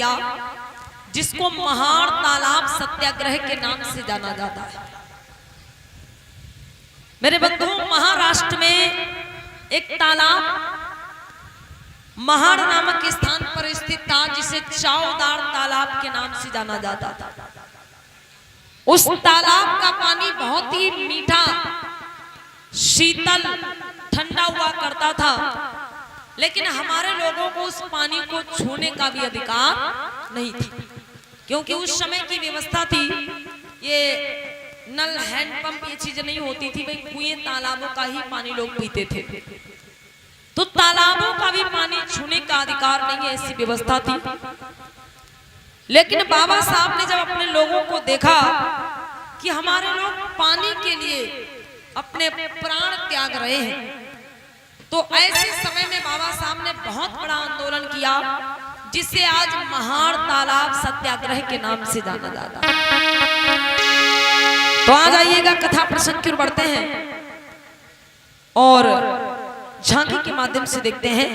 किया, जिसको महाड़ तालाब सत्याग्रह के नाम से जाना जाता है। मेरे बंधुओं, महाराष्ट्र में एक तालाब महाड़ नामक स्थान पर स्थित था, जिसे चावदार तालाब के नाम से जाना जाता था। उस तालाब का पानी बहुत ही मीठा, शीतल, ठंडा हुआ करता था, लेकिन हमारे लोगों को उस पानी को छूने का भी अधिकार नहीं था, क्योंकि उस समय की व्यवस्था थी, ये नल, हैंडपंप, ये चीजें नहीं होती थी। भाई कुएं तालाबों का ही पानी लोग पीते थे, तो तालाबों का भी पानी छूने का अधिकार नहीं है, ऐसी व्यवस्था थी। लेकिन बाबा साहब ने जब अपने लोगों को देखा कि हमारे लोग पानी के लिए अपने प्राण त्याग रहे हैं, तो ऐसे समय में बाबा साहब ने बहुत बड़ा आंदोलन किया, जिसे आज महाड़ तालाब सत्याग्रह के नाम से जाना जाता है। तो आ जाइएगा, कथा प्रसंग की ओर बढ़ते हैं और झांकी के माध्यम से देखते हैं।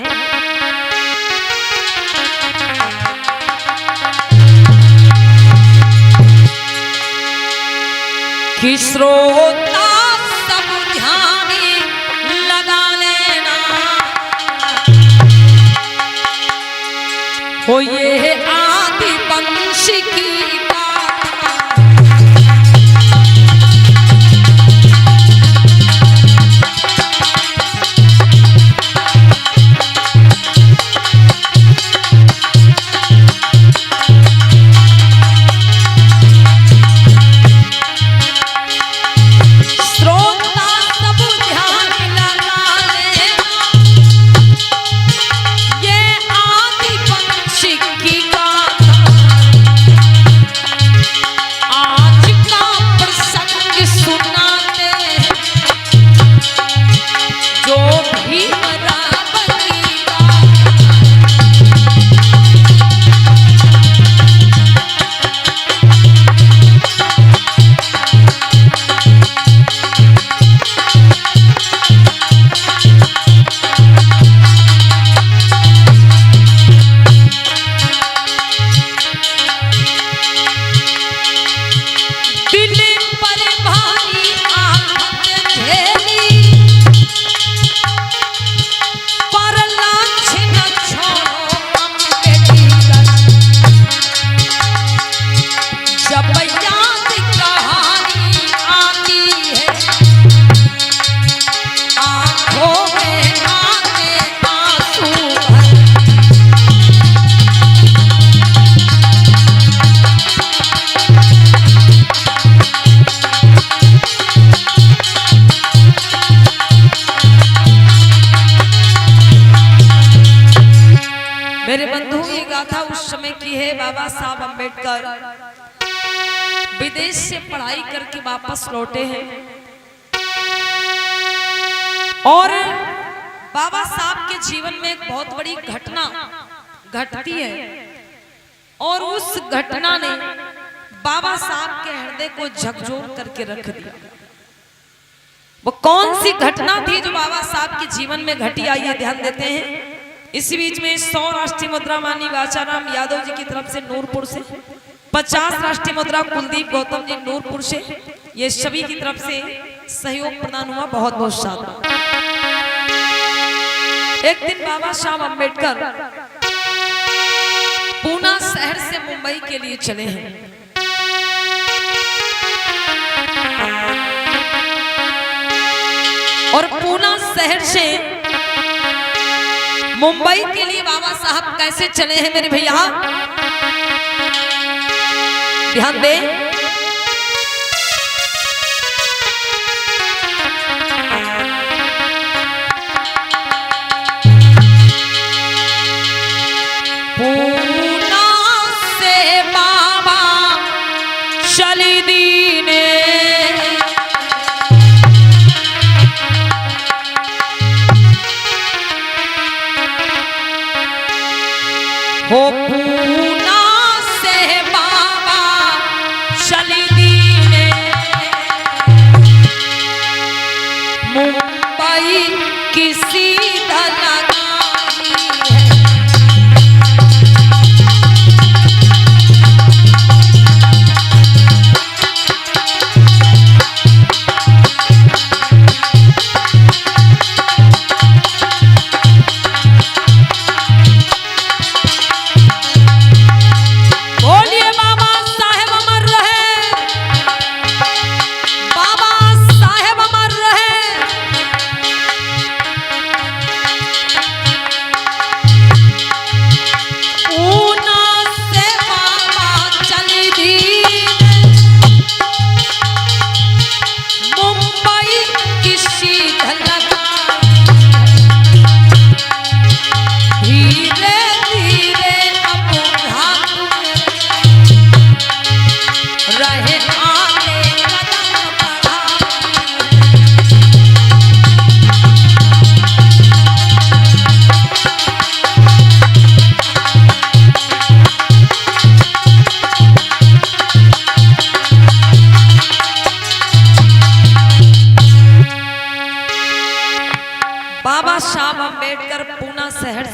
कि श्रोता सब ध्यान लगा लेना, हो ये आदि वंश की बाबा साहब अम्बेडकर विदेश से पढ़ाई करके वापस लौटे हैं और बाबा साहब के जीवन में एक बहुत बड़ी घटना घटती है और उस घटना ने बाबा साहब के हृदय को झकझोर करके रख दिया। वो कौन सी घटना थी जो बाबा साहब के जीवन में घटी, आइए ध्यान देते हैं। इसी बीच में 100 राष्ट्रीय मुद्रा मानी वाचाराम यादव जी की तरफ से नूरपुर से, 50 राष्ट्रीय मुद्रा कुलदीप गौतम जी नूरपुर से, ये सभी की तरफ से सहयोग प्रदान हुआ। बहुत बहुत शाबाश। एक दिन बाबा साहब अम्बेडकर पूना शहर से मुंबई के लिए चले हैं। और पूना शहर से मुंबई के लिए बाबा साहब कैसे चले हैं मेरे भैया, ध्यान दें। पूना से बाबा चली दीने हो, पूना से बाबा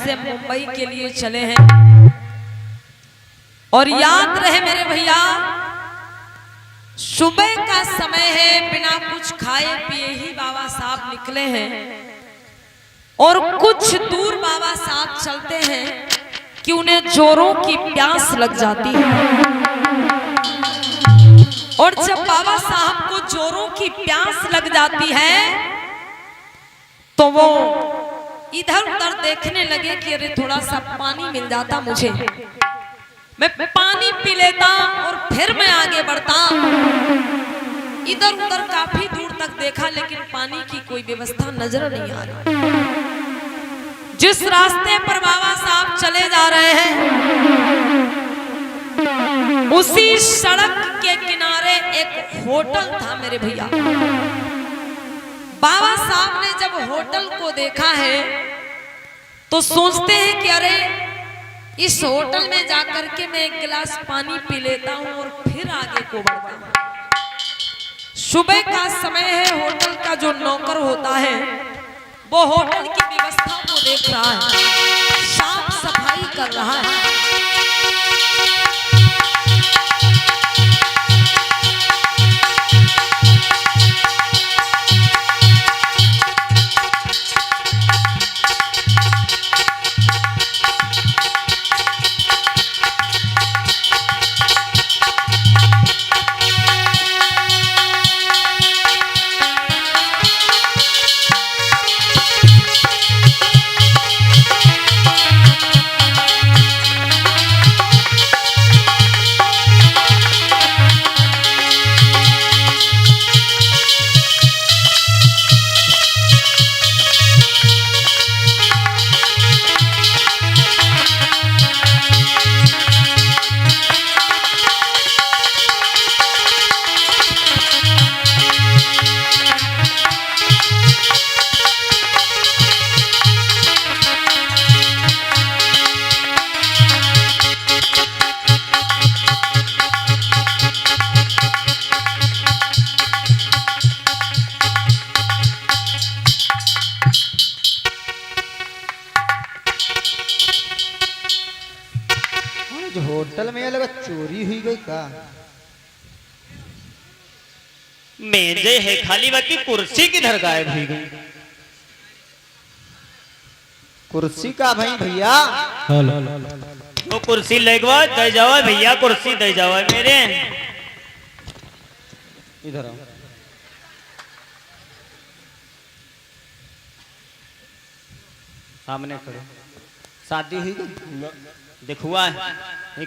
से मुंबई के लिए चले हैं। और याद रहे मेरे भैया, सुबह का समय है, बिना कुछ खाए पिए ही बाबा साहब निकले हैं। और कुछ दूर बाबा साहब चलते हैं कि उन्हें जोरों की प्यास लग जाती है। और जब बाबा साहब को जोरों की प्यास लग जाती है तो वो इधर उधर देखने लगे कि अरे थोड़ा सा पानी मिल जाता मुझे, मैं पानी पी लेता और फिर मैं आगे बढ़ता। इधर उधर काफी दूर तक देखा लेकिन पानी की कोई व्यवस्था नजर नहीं आ रही। जिस रास्ते पर बाबा साहब चले जा रहे हैं उसी सड़क के किनारे एक होटल था मेरे भैया। बाबा साहब ने जब होटल को देखा है तो सोचते हैं कि अरे इस होटल में जाकर के मैं एक गिलास पानी पी लेता हूं और फिर आगे को बढ़ता हूं। सुबह का समय है, होटल का जो नौकर होता है वो होटल की व्यवस्था को देख रहा है, साफ सफाई कर रहा है। होटल में ये लगा चोरी हुई गई का? मेजे है खाली, बाकी कुर्सी किधर गायब हुई गई? कुर्सी का भाई भैया, वो कुर्सी लगवा दे जाओ भैया, कुर्सी दे जाओ मेरे। इधर आओ। सामने करो। शादी हुई गई? दिखुआ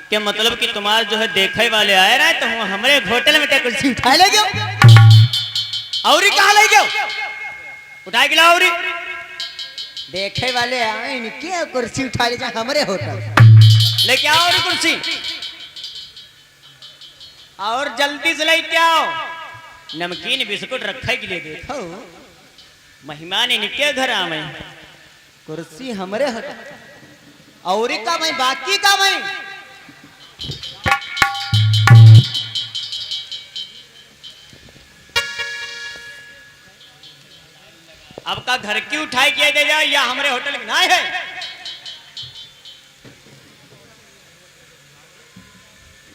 क्या मतलब कि तुम्हारे जो है देखे वाले आए रहे तो हमारे होटल में क्या कुर्सी उठाए ले गयो? और कहाँ ले गयो? उठा के लाओ। देखे वाले आए इनके कुर्सी उठा ले जाए हमारे होटल। लेके आओ और कुर्सी, और जल्दी से लेके आओ। नमकीन बिस्कुट रखे के लिए देखो, मेहमान इनके घर आवे। कुर्सी हमारे होटल और का भाई, बाकी का भाई अब का घर की उठाई किया दे जाए या हमारे होटल की ना है?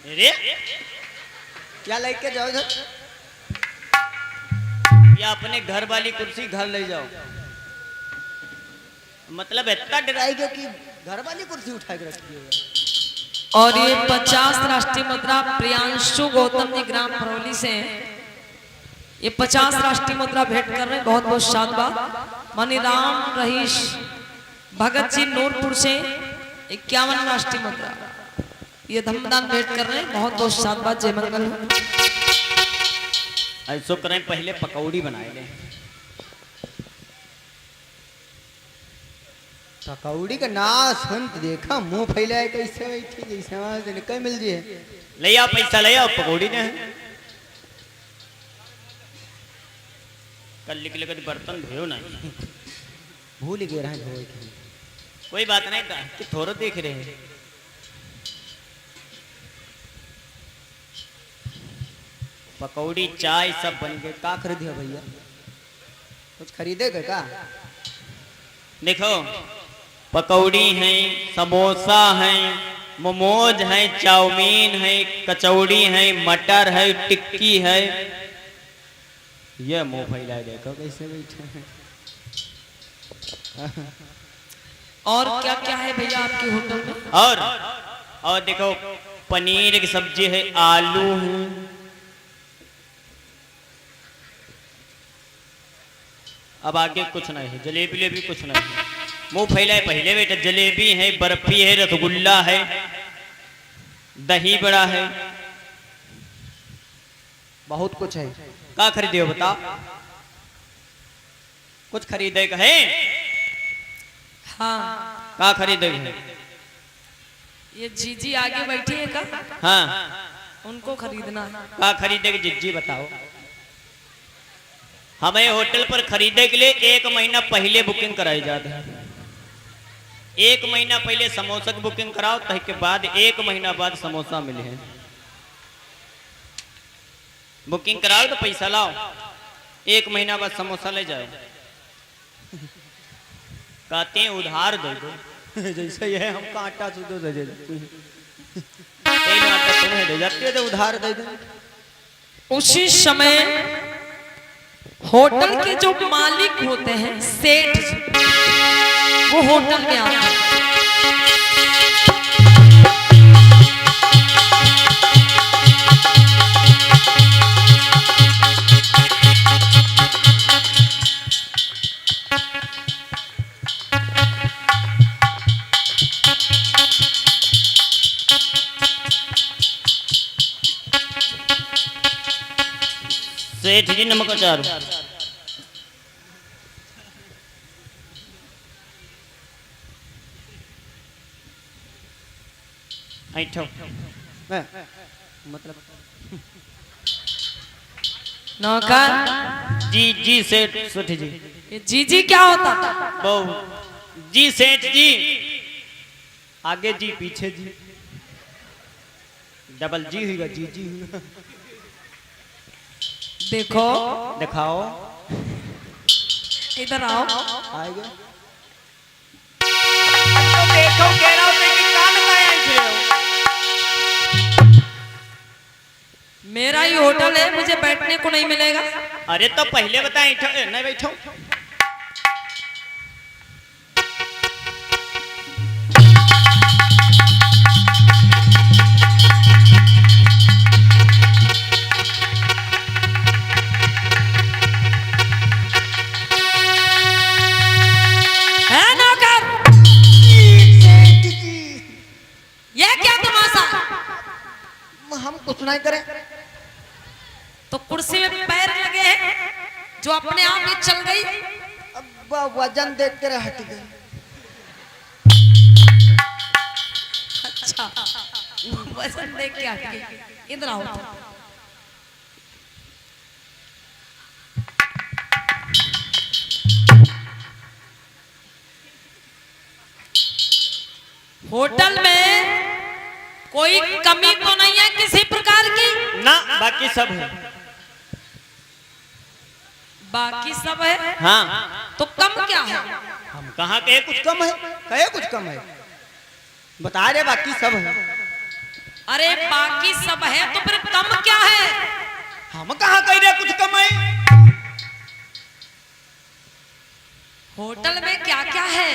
रे क्या लेके जाओ इधर? या अपने घर वाली कुर्सी घर ले जाओ। मतलब इतना डराई गयो कि घर वाली कुर्सी उठा के रखी है। और ये 50 राष्ट्रीय मुद्रा प्रियांशु गौतम जी ग्राम फरौली से हैं। ये 50 राष्ट्रीय मुद्रा भेंट कर रहे हैं, बहुत बहुत शानदार। मानी राम रहीश भगत जी नूरपुर से 51 राष्ट्रीय मुद्रा ये धमदान भेंट कर रहे हैं, बहुत बहुत शानदार। जय मंगल। ऐसो करें, पहले पकौड़ी बनाए ले। पकौड़ी का नाश हंत देखा, मुंह फैलाए कैसे बैठी जैसे वहां से निकल मिल जी। ले आओ पैसा, ले आओ पकौड़ी ने। कल निकले कभी बर्तन धोयो नहीं, भूल गए रहे धोए के। कोई बात नहीं कि थोड़ा देख रहे हैं। पकौड़ी चाय सब बन गए। का खरीदिया भैया? कुछ खरीदेगा का? देखो पकौड़ी हैं, समोसा हैं, मोमोज हैं, चाउमीन है, कचौड़ी है, मटर है, टिक्की है। ये मुंह फैलाए देखो कैसे बैठे हैं। और क्या क्या है भैया आपके होटल में? और देखो पनीर की सब्जी है, आलू है, अब आगे कुछ नहीं है, जलेबी भी कुछ नहीं है। मुंह फैलाए पहले बेटा, जलेबी है, बर्फी है, रसगुल्ला है, दही बड़ा है, बहुत कुछ है। का खरीदे हो बताओ? कुछ खरीदे का है? हाँ, का खरीदे है? ये जीजी आगे बैठी है का? हाँ, उनको खरीदना है। का खरीदे की जिज्जी बताओ। हमें होटल पर खरीदे के लिए 1 महीना पहले बुकिंग कराई जाती है। 1 महीना पहले समोसा की बुकिंग कराओ, तह के बाद 1 महीना बाद समोसा मिले हैं। बुकिंग कराओ तो पैसा लाओ, 1 महीना बाद समोसा ले जाओ। कहते हैं उधार दे दो। जैसे ये है, हमको आटा सुधो दे जाती है, आटा तुम्हें दे जाती है तो उधार दे दो। उसी समय होटल के जो मालिक होते हैं, सेठ जी, वो होटल में आते हैं। सेठ जी नमक अचार। मतलब नौकर जी सेठ सेठ जी। ये जीजी क्या होता? बहु जी सेठ जी, आगे जी पीछे जी, डबल जी हुआ, जी हुआ। देखो, दिखाओ, इधर आओ। आएगा। तो देखो कह रहा हूं कि कान लगाए थे। मेरा ही होटल है, मुझे बैठने को नहीं मिलेगा। अरे तो पहले बताएं, नहीं बैठो। है नौकर, ये क्या तमाशा? हम कुछ नहीं करें। तो कुर्सी में पैर लगे हैं जो अपने आप ही चल गई। अब वजन देख कर हट गई। अच्छा, वजन देख के हट गई। इधर आओ। होटल में कोई कमी तो नहीं है किसी प्रकार की? ना, बाकी सब है। बाकी सब है? हाँ, तो कम क्या है? हम कहाँ कहे कुछ कम है? कहे कुछ कम है, बता रहे बाकी सब है। अरे बाकी सब है तो फिर कम क्या है? हम कहाँ कह रहे कुछ कम है? होटल में क्या क्या है?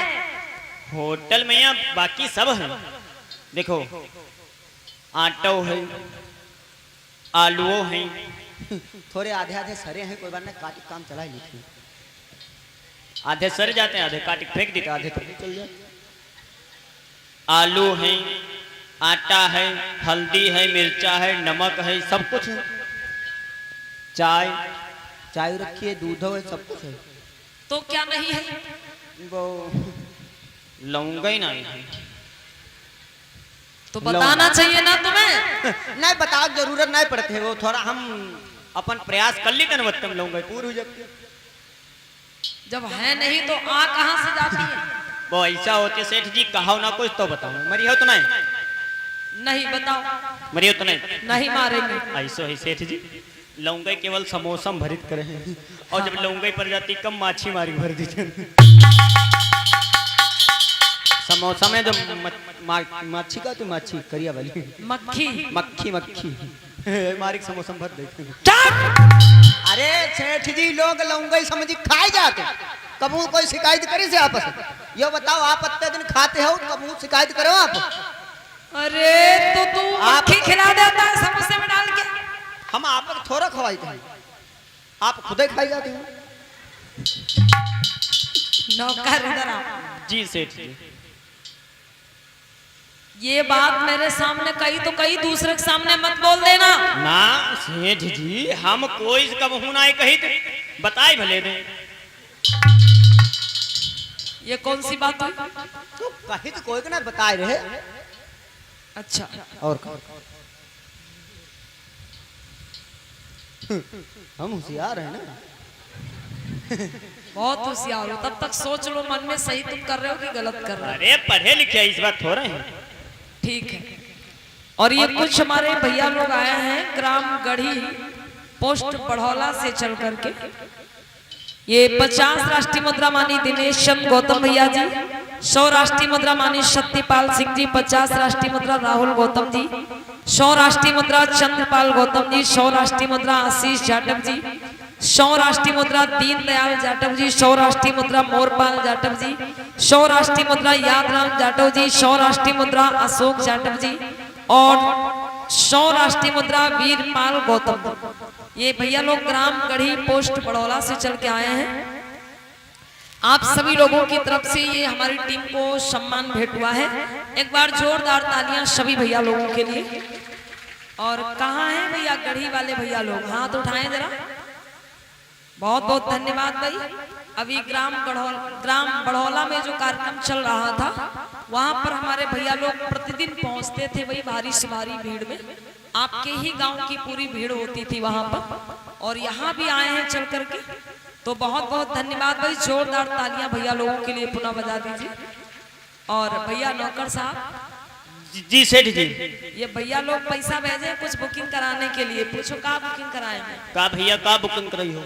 होटल में यहाँ बाकी सब है। देखो, आटो है, आलूओ है, थोड़े आधे आधे सरे हैं, कोई बात नहीं, काट काम चला ही लिखी। आधे सर जाते हैं, आधे काट के फेंक देते, आधे तो चल जाए। आलू है, आटा है, हल्दी है, मिर्चा है, नमक है, सब कुछ है। चाय चाय रखी है, दूध है, सब कुछ है। तो क्या नहीं है? वो लौंगा ही नहीं है। तो बताना चाहिए ना तुम्हें। नहीं बताओ, जरूरत नहीं पड़ते। वो थोड़ा हम अपन प्रयास कर ली तन वत्तम लौंगा पूरी हो जाती। जब है नहीं तो आ कहां से जाती है? वो ऐसा होते सेठ जी, कहो ना कुछ तो बताओ। मरी हो तो नहीं? नहीं बताओ। मरी हो तो नहीं? नहीं मारेंगे। ऐसो है सेठ जी, लौंगा केवल समोसा में भरित करे हैं, और जब लौंगा पर जाती कम माछी मारी भर दी। समोसा में जो मच्छी का तू मच्छी करिया वाली मक्खी। मक्खी मक्खी मारी के समोसा भर देखे। चुप! अरे सेठ जी लोग लौंगई समझी खाए जाते कबू कोई शिकायत करे से आपस में? ये बताओ आप इतने दिन खाते हो कबू शिकायत करो आप? अरे तो तू मक्खी खिला देता है समोसे में डाल के। हम आप थोड़ा खवाई थे, आप खुद ही खाई जाती हो। नौकर इधर आओ। जी सेठ जी। ये बात मेरे सामने कही तो कही, दूसरे के सामने मत बोल देना। ना सेठ जी हम कोई कबहू ना कही तो बताए भले दे। ये कौन सी बात हुई? तो कही तो कोई के ना बताए रहे। अच्छा और हम होशियार हैं ना। बहुत होशियार हो, तब तक सोच लो मन में सही तुम कर रहे हो कि गलत कर रहे हो। अरे पढ़े लिखे इस बात थोड़े हैं। ठीक है। और ये कुछ हमारे भैया लोग आए हैं ग्राम गढ़ी पोस्ट बढ़ौला से चल करके। ये 50 राष्ट्रीय मुद्रा मानी दिनेश चंद गौतम भैया जी, 100 राष्ट्रीय मुद्रा मानी सत्यपाल सिंह जी, 50 राष्ट्रीय मुद्रा राहुल गौतम जी, 100 राष्ट्रीय मुद्रा चंद्रपाल गौतम जी, 100 राष्ट्रीय मुद्रा आशीष जाटव जी, 100 राष्ट्रीय मुद्रा दीनदयाल जाटव जी, 100 राष्ट्रीय मुद्रा मोरपाल जाटव जी, 100 राष्ट्रीय मुद्रा यादराम जाटव जी, 100 राष्ट्रीय मुद्रा अशोक जाटव जी और 100 राष्ट्रीय मुद्रा वीरपाल गौतम। ये भैया लोग ग्राम गढ़ी पोस्ट बड़ौला से चल के आए हैं। आप सभी लोगों की तरफ से ये हमारी टीम को सम्मान भेंट हुआ है। एक बार जोरदार तालियां सभी भैया लोगों के लिए। और कहाँ हैं भैया गढ़ी वाले भैया लोग? हाथ उठाएं जरा। बहुत बहुत धन्यवाद भाई। अभी ग्राम बढ़ौला में जो कार्यक्रम चल रहा था वहां पर हमारे भैया लोग प्रतिदिन पहुंचते थे वही भारी से भारी भीड़ में। आपके ही गांव की पूरी भीड़ होती थी वहां पर और यहाँ भी आए हैं चल करके। तो बहुत बहुत धन्यवाद भाई। जोरदार तालियां भैया लोगों के लिए पुनः बजा दीजिए। और भैया नौकर साहब। जी सेठ जी। ये भैया लोग पैसा भेजे कुछ बुकिंग कराने के लिए, पूछो कहाँ बुकिंग कराएंगे? का भैया का बुकिंग कराई हो?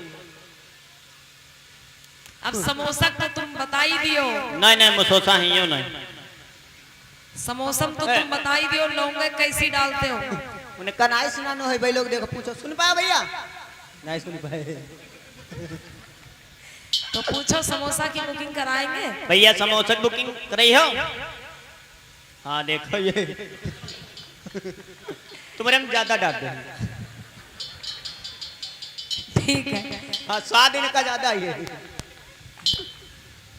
अब समोसा तो तुम बता ही दियो। नहीं नहीं समोसा ही हो नहीं। समोसा तो तुम बता ही दियो। लौंगे कैसी डालते हो? उन्हें कनाई सुनानो है भाई लोग देखो पूछो सुन पाया भैया? नहीं सुन पाए। तो पूछो समोसा की बुकिंग कराएंगे? भैया समोसा बुकिंग कराई हो? हाँ देखो ये तुम्हारे हम ज्यादा डालते हैं। ठीक है। हाँ 7 दिन का ज्यादा ही है।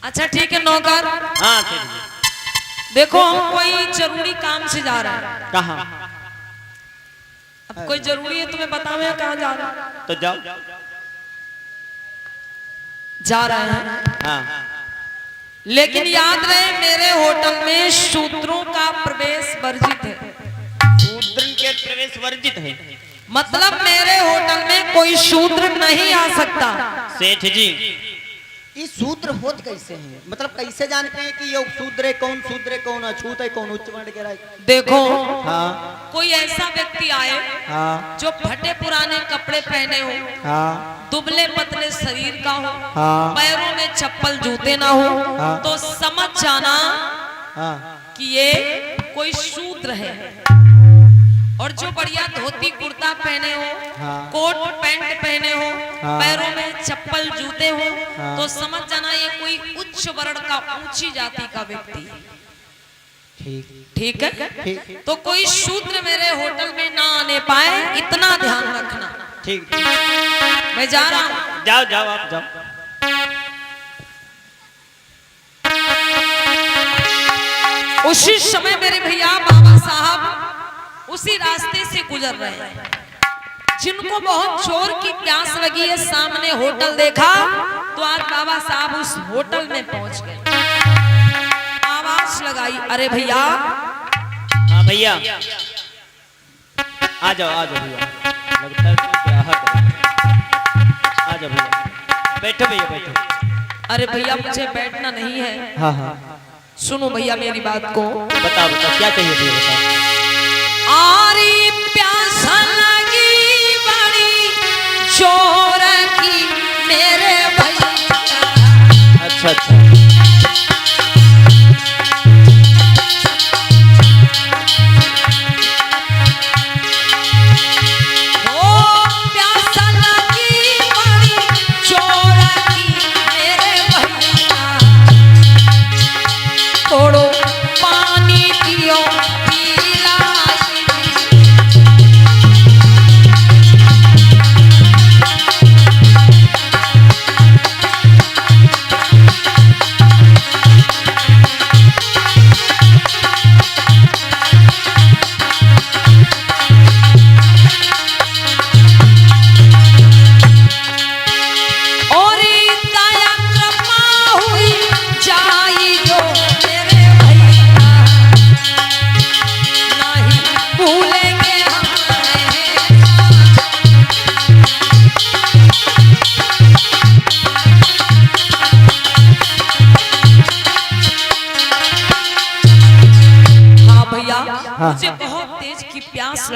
अच्छा ठीक है नौकर। हाँ सेठ जी। देखो हम कोई जरूरी काम से जा रहे हैं। कहाँ? अब कोई जरूरी है तुम्हें बतावे कहाँ जा रहे हैं? तो जाओ। जा रहे हैं। हाँ। लेकिन याद रहे मेरे होटल में शूद्रों का प्रवेश वर्जित है। शूद्र के प्रवेश वर्जित है मतलब मेरे होटल में कोई शूद्र नहीं आ सकता। सेठ जी ये शूद्र होत कैसे हैं? मतलब कैसे जानते हैं कि ये शूद्र है कौन अछूत है कौन उच्च वर्ण के राज? देखो हाँ कोई ऐसा व्यक्ति आए हाँ जो फटे पुराने कपड़े पहने हो, हाँ दुबले पतले शरीर का हो, हाँ पैरों में चप्पल जूते ना हो, हाँ। तो समझ जाना हाँ कि ये कोई शूद्र है। और जो बढ़िया धोती कुर्ता पहने हो, हाँ। कोट पैंट पहने हो, हाँ। पैरों में चप्पल जूते हो, हाँ। तो समझ जाना ये कोई उच्च वर्ण का ऊंची जाति का व्यक्ति है। ठीक ठीक है? ठीक तो कोई शूद्र मेरे होटल में ना आने पाए इतना ध्यान रखना। ठीक मैं जा रहा हूँ। जाओ जाओ आप जाओ। उसी समय मेरे भैया बाबा साहब उसी रास्ते से गुजर रहे हैं। जिनको बहुत जोर की प्यास लगी है, सामने होटल देखा तो आज बाबा साहब उस होटल में पहुंच गए। आवाज लगाई, अरे भैया। हाँ भैया आ जाओ भैया। लगता है तुम ग्राहक हो। आ जाओ भैया। बैठो भैया बैठो। अरे भैया मुझे बैठना नहीं है। हाँ हाँ सुनो भैया मेरी बात को। बताओ क्या चाहिए भैया बताओ। आरी प्यास लगी बड़ी जोर की मेरे भैया। अच्छा अच्छा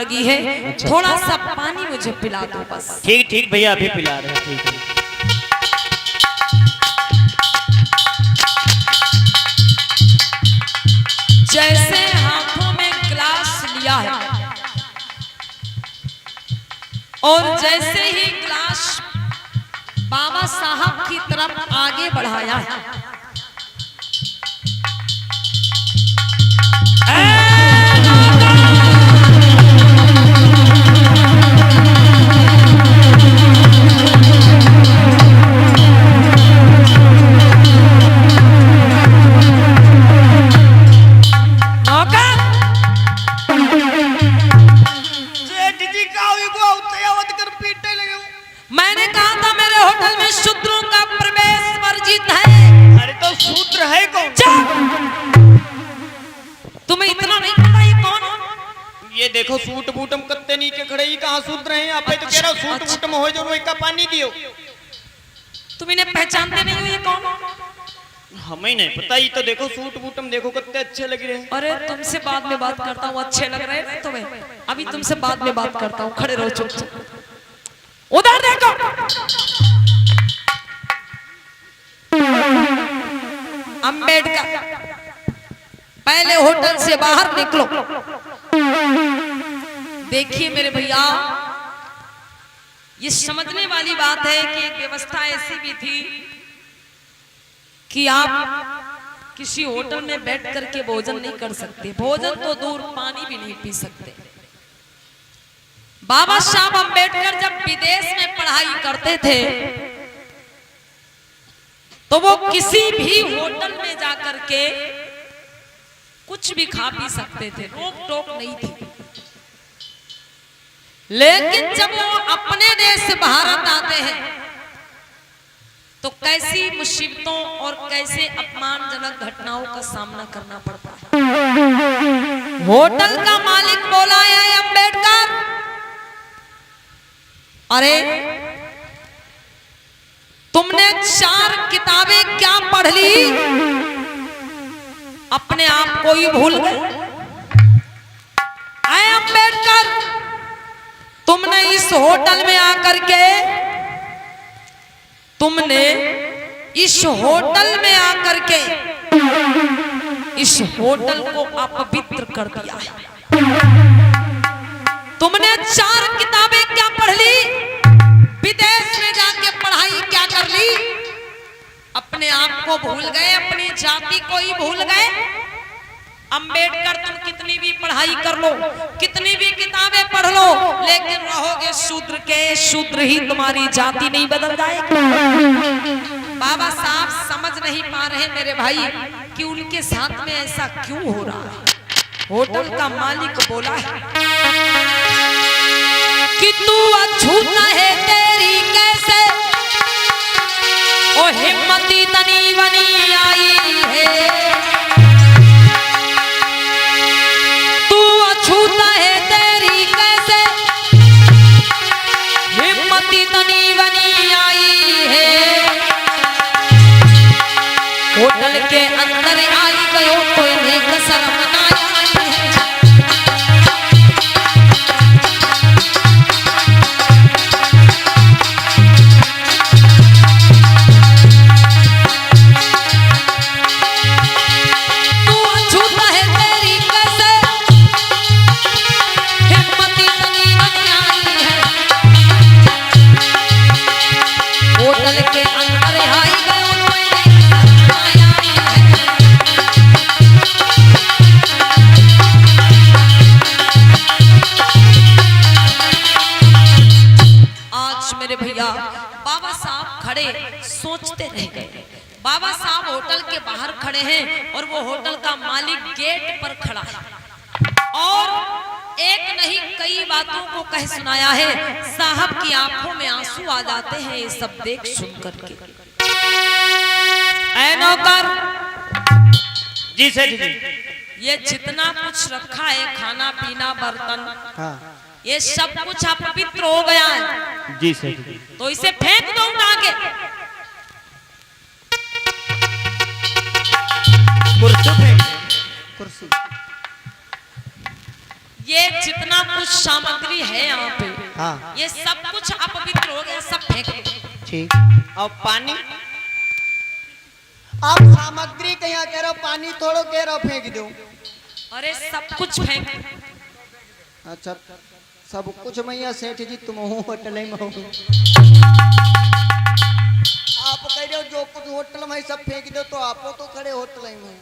लगी है। अच्छा। थोड़ा सा पानी मुझे पिला दो बस। ठीक ठीक भैया, अभी पिला रहे हैं, ठीक है। जैसे हाथों में ग्लास लिया है और जैसे ही ग्लास बाबा साहब की तरफ आगे बढ़ाया है, मैंने कहा था मेरे होटल में शूद्रों का प्रवेश वर्जित है। अरे तो शूद्र है कौन? तुम्हें इतना नहीं पता ये कौन है? ये देखो सूट बूटम कत्ते नी के खड़े, कहाँ शूद्र हैं? आप तो कह रहा सूट बूटम हो जो का पानी दियो। तुम इन्हें पहचानते नहीं हो ये कौन है? हमें नहीं पता, ये तो देखो सूट बूटम देखो कितने अच्छे लग रहे हैं। अरे तुमसे बाद में बात करता हूँ, अच्छे लग रहे हैं तुम्हें? अभी तुमसे बाद में बात करता हूँ, खड़े रहो चुपचाप। उधर देखो, अंबेडकर पहले होटल से बाहर निकलो। देखिए मेरे भैया, ये समझने वाली बात है कि एक व्यवस्था ऐसी भी थी कि आप किसी होटल में बैठ करके भोजन नहीं कर सकते, भोजन तो दूर पानी भी नहीं पी सकते। बाबा साहब अंबेडकर जब विदेश में पढ़ाई करते थे तो वो किसी भी होटल में जाकर के कुछ भी खा पी सकते थे, रोक टोक नहीं थी। लेकिन जब वो अपने देश से भारत आते हैं तो कैसी मुसीबतों और कैसे अपमानजनक घटनाओं का सामना करना पड़ता है। होटल का मालिक बोला है अंबेडकर, अरे तुमने 4 किताबें क्या पढ़ ली, अपने आप को ही भूल गए। आए अंबेडकर, तुमने इस होटल में आकर के इस होटल को अपवित्र कर दिया है। तुमने 4 किताबें क्या पढ़ ली, विदेश में जाके पढ़ाई क्या कर ली, अपने आप को भूल गए, अपनी जाति को ही भूल गए। अंबेडकर, तुम कितनी भी पढ़ाई कर लो, कितनी भी किताबें पढ़ लो, लेकिन रहोगे शूद्र के, शूद्र ही तुम्हारी जाति नहीं बदल जाएगी। बाबा साहब समझ नहीं पा रहे मेरे भाई कि उनके साथ में ऐसा क्यों हो रहा है। होटल का मालिक बोला है कि तू अछूत है तेरी कैसे, ओ हिम्मती तनी बनी आई है, तू अछूत है तेरी कैसे, हिम्मती तनी बनी आई है। होटल के अंदर आई गयो तो इन्हें शर्म ना आई है। सोचते रह गए। बाबा साहब होटल के बाहर खड़े हैं और वो होटल का मालिक गेट पर खड़ा है और एक नहीं कई बातों को कह सुनाया है। साहब की आंखों में आंसू आ जाते हैं ये सब देख सुन करके। ऐ नौकर, जी सर जी। ये जितना कुछ रखा है खाना पीना बर्तन, हाँ। ये सब कुछ अपवित्र हो गया है। जी सर जी। तो इसे फेंक दो उठा के। कुर्सी फेंक, कुर्सी। ये जितना कुछ सामग्री है यहाँ पे, हाँ ये सब कुछ अपवित्र हो गया, सब फेंक दो। ठीक। और पानी आप सामग्री के यहाँ कह रहे हो, पानी थोड़ो कह रहे हो फेंक दो। अरे सब कुछ फेंक दो। अच्छा सब कुछ मैया सेठ जी तुम हो होटल में हो, आप कह रहे हो जो कुछ होटल में सब फेंक दो, तो आप तो खड़े होटल में।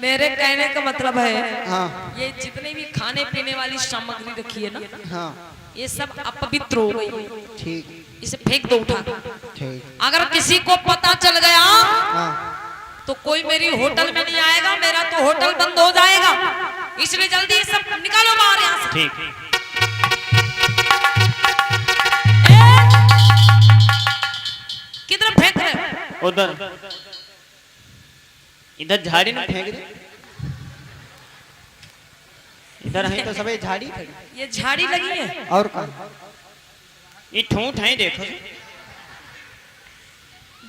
मेरे कहने का मतलब है, हाँ ये जितने भी खाने पीने वाली सामग्री रखी है ना, हाँ ये सब अपवित्र हो गई, ठीक इसे फेंक दो उठा। ठीक। अगर किसी को पता चल गया हाँ तो कोई मेरी होटल में नहीं आएगा, मेरा तो होटल बंद हो जाएगा, इसलिए जल्दी ये सब निकालो बाहर यहाँ से। ठीक। किधर फेंक रहे हो? उधर इधर झाड़ी ना फेंक दे, इधर है तो सबे झाड़ी खड़ी। ये झाड़ी लगी है और कहाँ? ये ठूंठ है देखो।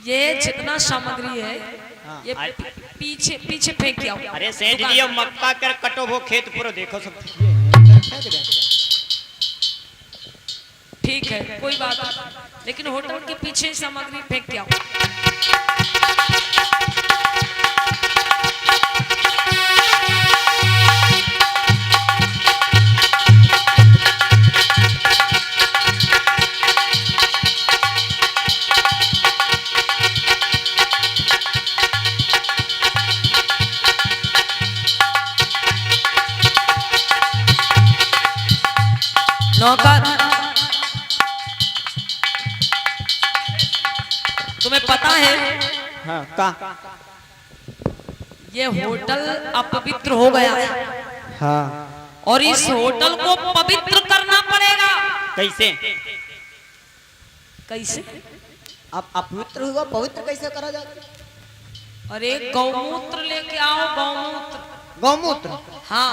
ये जितना सामग्री है हाँ। ये पीछे पीछे फेंक के आओ। अरे सेठ जी अब मक्का कर कटो वो खेत पूरा देखो सब। ठीक है कोई बात नहीं, लेकिन होटल के पीछे सामग्री फेंक के आओ। नौकर, तुम्हें पता है हाँ का? ये होटल अपवित्र हो गया है हाँ और इस होटल को पवित्र करना पड़ेगा। कैसे? कैसे? आप अपवित्र हुआ पवित्र कैसे करा जाता? अरे गौमूत्र लेके आओ, गौमूत्र। गौमूत्र? हाँ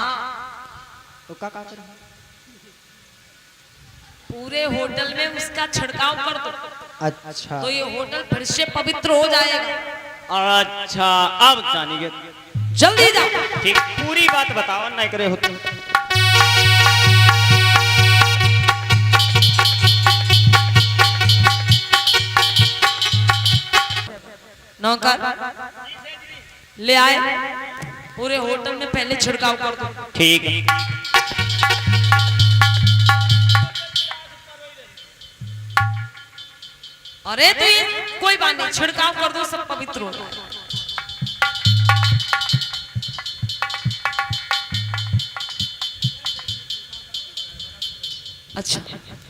तो का करें? पूरे होटल में उसका छिड़काव कर दो, अच्छा तो ये होटल फिर से पवित्र हो जाएगा। अच्छा अब जानिए, जल्दी जाओ। ठीक पूरी बात बताओ नहीं करे होते। नौकर ले आए, पूरे होटल में पहले छिड़काव कर दो। ठीक है। अरे तो ये कोई बात नहीं, छिड़काव कर दो, सब पवित्र हो जाए। अच्छा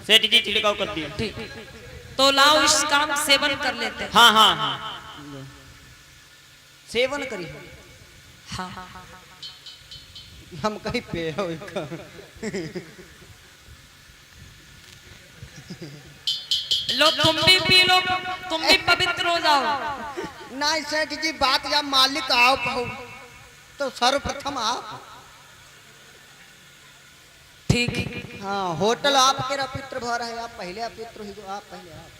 सेठ जी छिड़काव कर दिया। ठीक, तो लाओ इस काम सेवन कर लेते हैं। हाँ हाँ हाँ सेवन करी हाँ हम कहीं पे हो लो, तुम भी पी लो, तुम भी पवित्र हो जाओ। ना सेठ जी बात या मालिक आप हो तो सर्वप्रथम आप। ठीक। हाँ होटल आपके अपित्र भर है, आप पहले अपित्र ही आप पहले आप।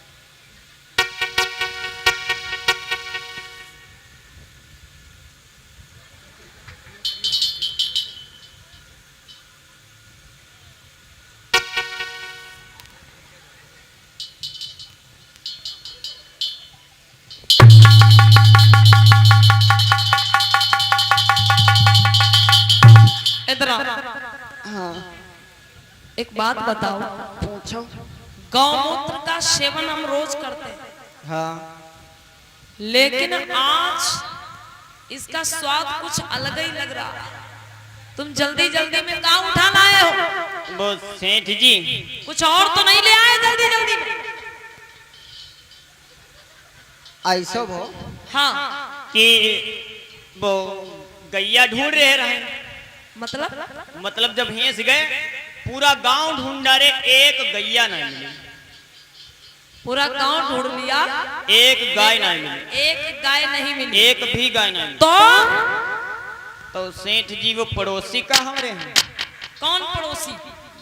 इधर आओ। हाँ एक बात बताओ, पूछो। गौमूत्र का सेवन हम रोज करते हैं, हाँ लेकिन आज इसका स्वाद कुछ अलग ही लग रहा है। तुम जल्दी जल्दी में कहाँ उठा लाए हो? वो सेठ जी कुछ और तो नहीं ले आए जल्दी जल्दी में? ऐसा वो हाँ कि वो गैया ढूंढ रहे मतलब जब भैंस गए पूरा गांव ढूंढ डाले, एक गैया नहीं मिली। पूरा गांव ढूंढ लिया, एक गाय नहीं मिली, एक गाय नहीं मिली। एक भी गाय नहीं मिली। तो सेठ जी वो पड़ोसी का हमरे हैं। कौन पड़ोसी?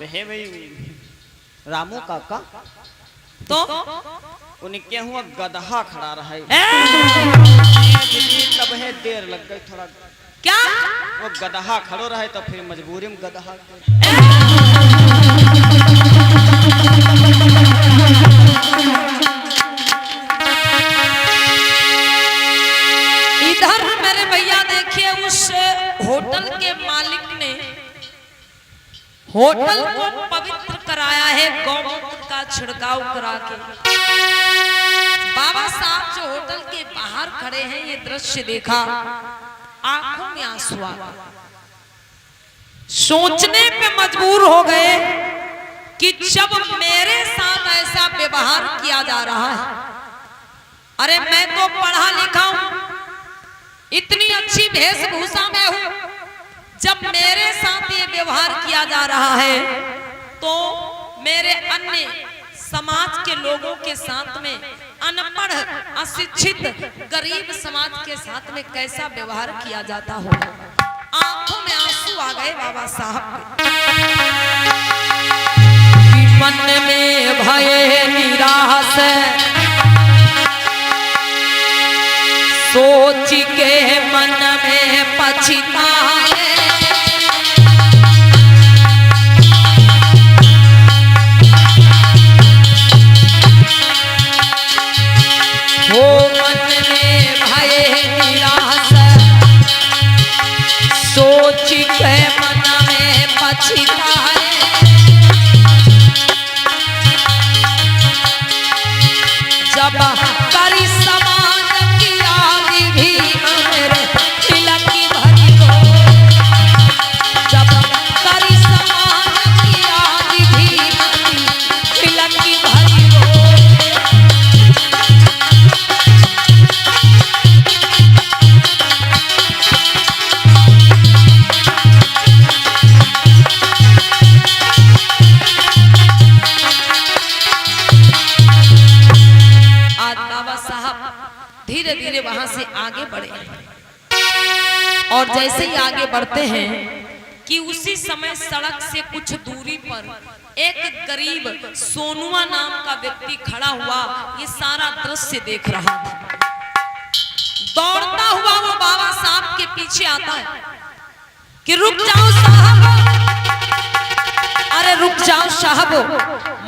वह भाई रामू काका। तो उनके हुआ गधा खड़ा रहा है। ए! तब है देर लग गई थोड़ा। क्या वो गदहा खड़ो रहे तो फिर मजबूरी में गदहा इधर मेरे भैया देखिए उस होटल के मालिक ने होटल को पवित्र कराया है गौमूत्र का छिड़काव करा के। बाबा साहब जो होटल के बाहर खड़े हैं ये दृश्य देखा, आंखों में आंसू आ गए। सोचने पे मजबूर हो गए कि जब मेरे साथ ऐसा व्यवहार किया जा रहा है, अरे मैं तो पढ़ा लिखा हूं, इतनी अच्छी वेशभूषा में हूं, जब मेरे साथ ये व्यवहार किया जा रहा है तो मेरे अन्य समाज के लोगों के साथ में, अनपढ़ अशिक्षित गरीब समाज के साथ में कैसा व्यवहार किया जाता होगा। आंखों में आंसू आ गए बाबा साहब के। मन में भय निराश सोच के मन में पछताए, हो मन में भय निराश सोच के मन में पछताए। जब करी समाज की आग भी मेरे तिलक की भरी हो, जब करी समाज की आग भी मेरी तिलक की भरी हो। धीरे धीरे वहां से आगे बढ़े और जैसे ही आगे बढ़ते हैं कि उसी समय सड़क से कुछ दूरी पर एक गरीब सोनुआ नाम का व्यक्ति खड़ा हुआ, ये सारा दृश्य देख रहा था। दौड़ता हुआ वो बाबा साहब के पीछे आता है कि रुक जाओ साहब, अरे रुक जाओ साहब,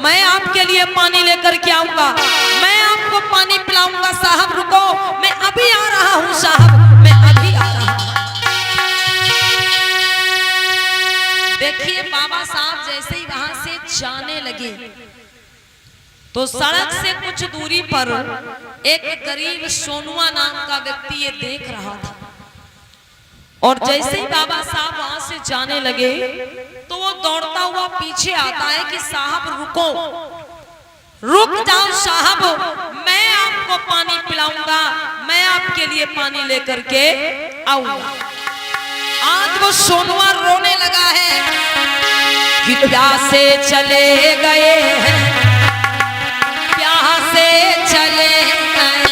मैं आपके लिए पानी लेकर के आऊंगा, मैं आपको पानी पिलाऊंगा साहब, रुको, मैं अभी आ रहा हूं साहब, मैं अभी आ रहा हूं। देखिए बाबा साहब जैसे ही वहां से जाने लगे तो सड़क से कुछ दूरी पर एक गरीब सोनुआ नाम का व्यक्ति ये देख रहा था और जैसे ही बाबा साहब वहां से जाने लगे तो वो दौड़ता हुआ पीछे आता है कि साहब रुको, रुक जाओ साहब, मैं आपको पानी पिलाऊंगा, मैं आपके लिए पानी लेकर के आऊंगा। आज वो सोनुआ रोने लगा है कि प्यासे चले गए हैं, प्यासे चले गए,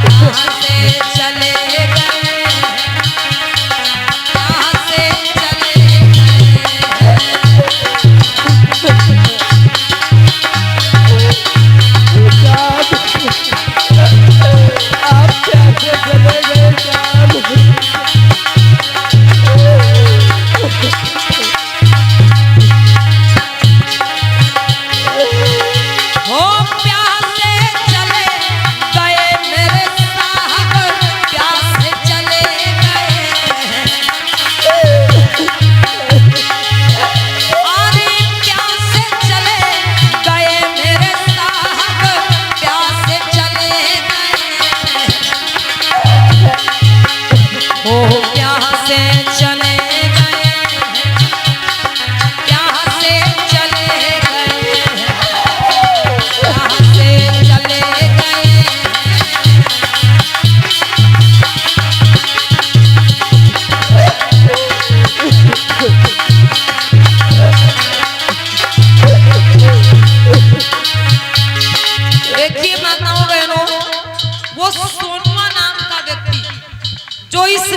प्यासे चले गए, प्यासे चले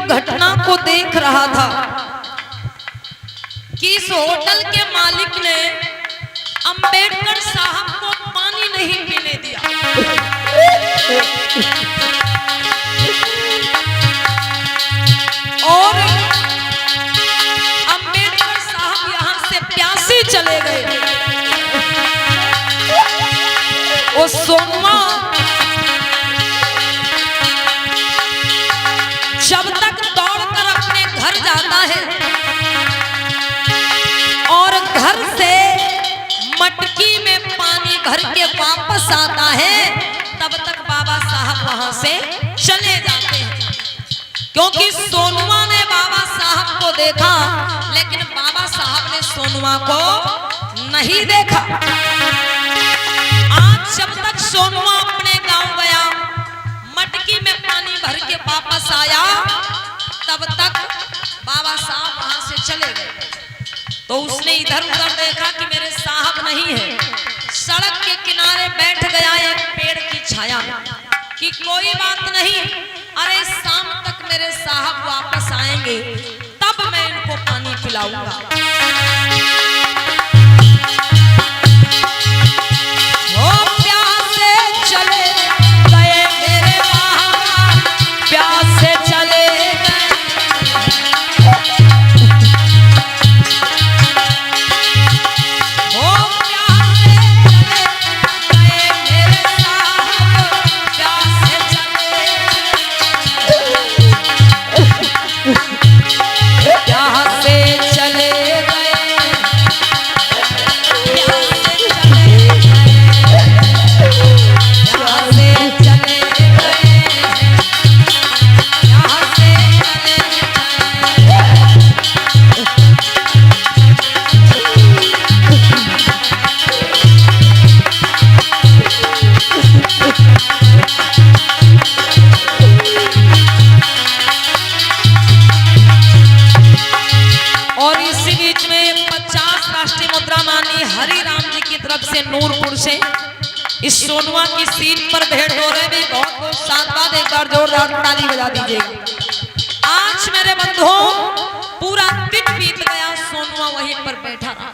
घटना को देख रहा था कि इस होटल के मालिक ने अंबेडकर साहब को पानी नहीं पीने दिया। वो सोनुआ जब तक दौड़कर अपने घर जाता है और घर से मटकी में पानी भर के वापस आता है, तब तक बाबा साहब वहां से चले जाते हैं। क्योंकि सोनुआ ने बाबा साहब को देखा, लेकिन बाबा साहब ने सोनुआ को नहीं देखा। आज जब तक सोनुआ अपने गांव गया, मटकी में पानी भर के वापस आया, तब तक बाबा साहब वहां से चले गए। तो उसने इधर उधर देखा कि मेरे साहब नहीं है। सड़क के किनारे बैठ गया एक पेड़ की छाया में कि कोई बात नहीं, अरे शाम तक मेरे साहब वापस आएंगे, तब मैं इनको पानी पिलाऊंगा। नूरपुर से इस सोनुआ की सीट पर भेंट हो रहे भी बहुत बहुत शानदार, एक बार जोरदार ताली बजा दीजिएगा। आज मेरे बंधुओं पूरा दिन बीत गया, सोनुआ वहीं पर बैठा रहा।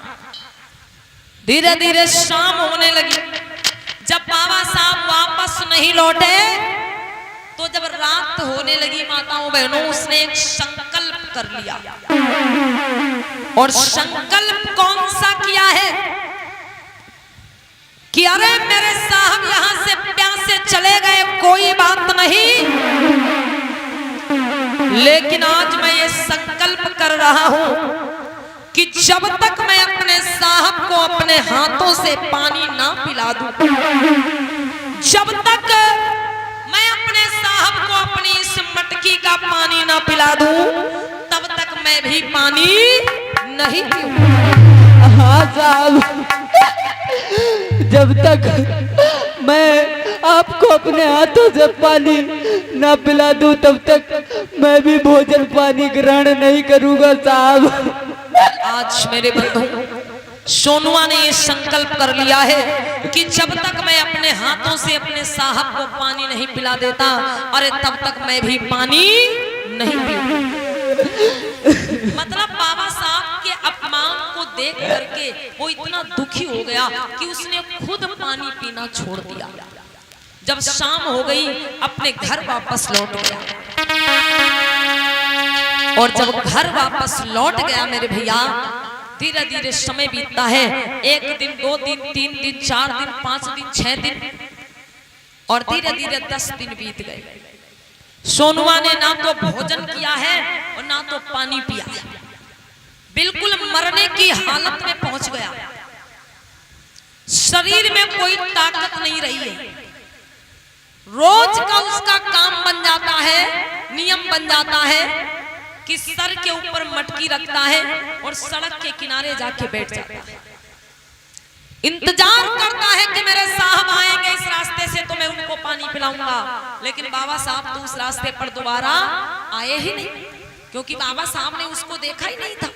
धीरे धीरे शाम होने लगी। जब बाबा साहब वापस नहीं लौटे, तो जब रात होने लगी माताओं बहनों, उसने एक संकल्प कर लिया। और संकल्प कौन सा किया है कि अरे मेरे साहब यहां से प्यासे चले गए, कोई बात नहीं, लेकिन आज मैं ये संकल्प कर रहा हूं कि जब तक मैं अपने साहब को अपने हाथों से पानी ना पिला दूं, जब तक मैं अपने साहब को अपनी इस मटकी का पानी ना पिला दूं, तब तक मैं भी पानी नहीं पीऊंगा। हाँ साहब, जब तक मैं आपको अपने हाथों से पानी ना पिला दूं, तब तक मैं भी भोजन पानी ग्रहण नहीं करूंगा साहब। आज मेरे बंधु सोनुआ ने ये संकल्प कर लिया है कि जब तक मैं अपने हाथों से अपने साहब को पानी नहीं पिला देता, अरे तब तक मैं भी पानी नहीं पीऊंगा। मतलब बाबा साहब के अपमान को देख करके वो इतना दुखी हो गया कि उसने खुद पानी पीना छोड़ दिया। जब शाम हो गई, अपने घर वापस लौट गया। और जब घर वापस लौट गया मेरे भैया, धीरे धीरे समय बीतता है। 1 दिन, 2 दिन, 3 दिन, 4 दिन, 5 दिन, 6 दिन और धीरे धीरे 10 दिन बीत गए। सोनुआ ने ना तो भोजन किया है और ना तो पानी पिया है, बिल्कुल मरने की हालत में पहुंच गया। शरीर में कोई ताकत नहीं रही है। रोज का उसका काम बन जाता है, नियम बन जाता है कि सर के ऊपर मटकी रखता है और सड़क के किनारे जाके बैठ जाता है। इंतजार करता है कि मेरे साहब आएंगे इस रास्ते से तो मैं उनको पानी पिलाऊंगा, लेकिन बाबा साहब तो उस रास्ते पर दोबारा आए ही नहीं, क्योंकि बाबा साहब ने उसको देखा ही नहीं था।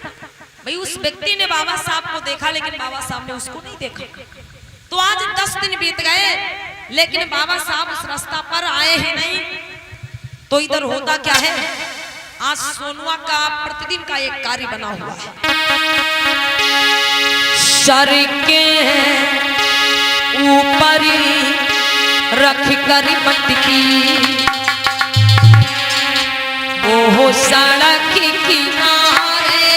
भाई उस व्यक्ति ने बाबा साहब को देखा, लेकिन बाबा साहब ने उसको नहीं देखा। तो आज 10 दिन बीत गए, लेकिन बाबा साहब उस रास्ता पर आए ही नहीं। तो इधर होता क्या है, आज सोनुआ का प्रतिदिन का एक कार्य बना हुआ है। सर के ऊपर रख कर मटकी, वो सड़क किनारे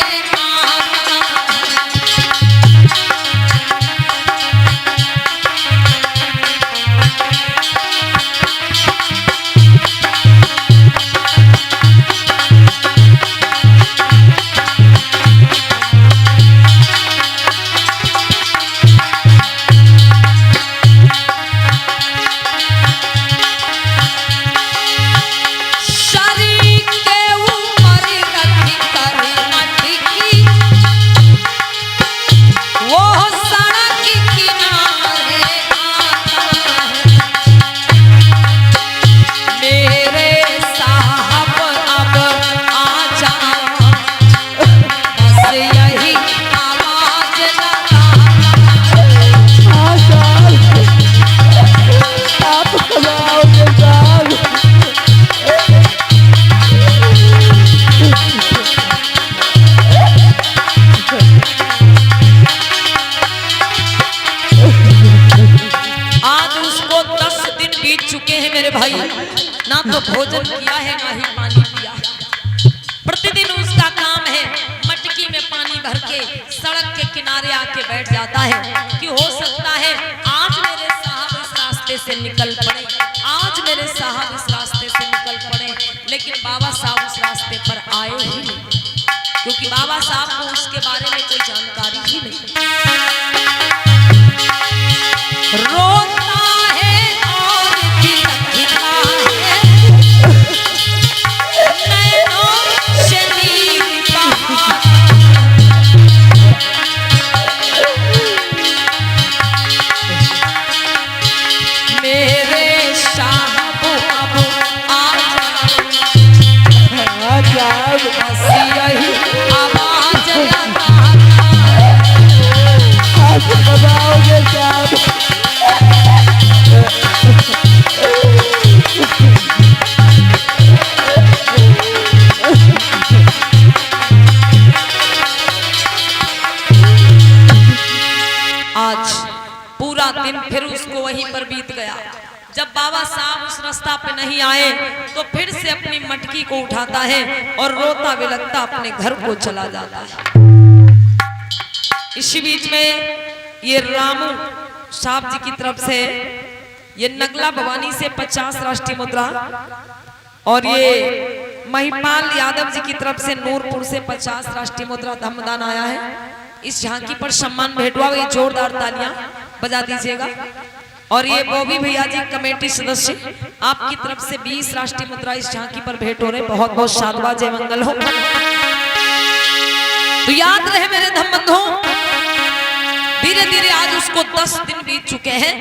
चुके हैं मेरे भाई, ना तो भोजन किया है ना ही पानी पिया है। प्रतिदिन उसका काम है मटकी में पानी भर के सड़क के किनारे आके बैठ जाता है कि हो सकता है आज मेरे साहब इस रास्ते से निकल पड़े, आज मेरे साहब इस रास्ते से निकल पड़े। लेकिन बाबा साहब उस रास्ते पर आए ही नहीं, क्योंकि बाबा साहब को उसके बारे में कोई जानकारी ही नहीं। रोता है और खिलखिला है, नैनों से नीर बहा, मेरे साहब अब आ जाओ, यही आवाज लगाता, आप बताओगे साहब। आज पूरा दिन फिर उसको वहीं पर बीत गया। जब बाबा साहब उस रास्ता पे नहीं आए तो फिर से अपनी मटकी को उठाता है और रोता बिलखता अपने घर को चला जाता है। इसी बीच में ये रामू साहब जी की तरफ से ये नगला भवानी से 50 राष्ट्रीय मुद्रा और ये महिपाल यादव जी की तरफ से नूरपुर से 50 राष्ट्रीय मुद्रा धमदान आया है। इस झांकी पर सम्मान भेंट हुआ, ये जोरदार तालियां बजा दीजिएगा। और ये बॉबी भैया जी कमेटी सदस्य, आपकी तरफ से 20 राष्ट्रीय मुद्रा इस झांकी पर भेंट हो रहे, बहुत बहुत शानदार, जय मंगल हो। तो याद रहे मेरे धम बंधुओं, धीरे धीरे आज उसको 10 दिन बीत चुके हैं,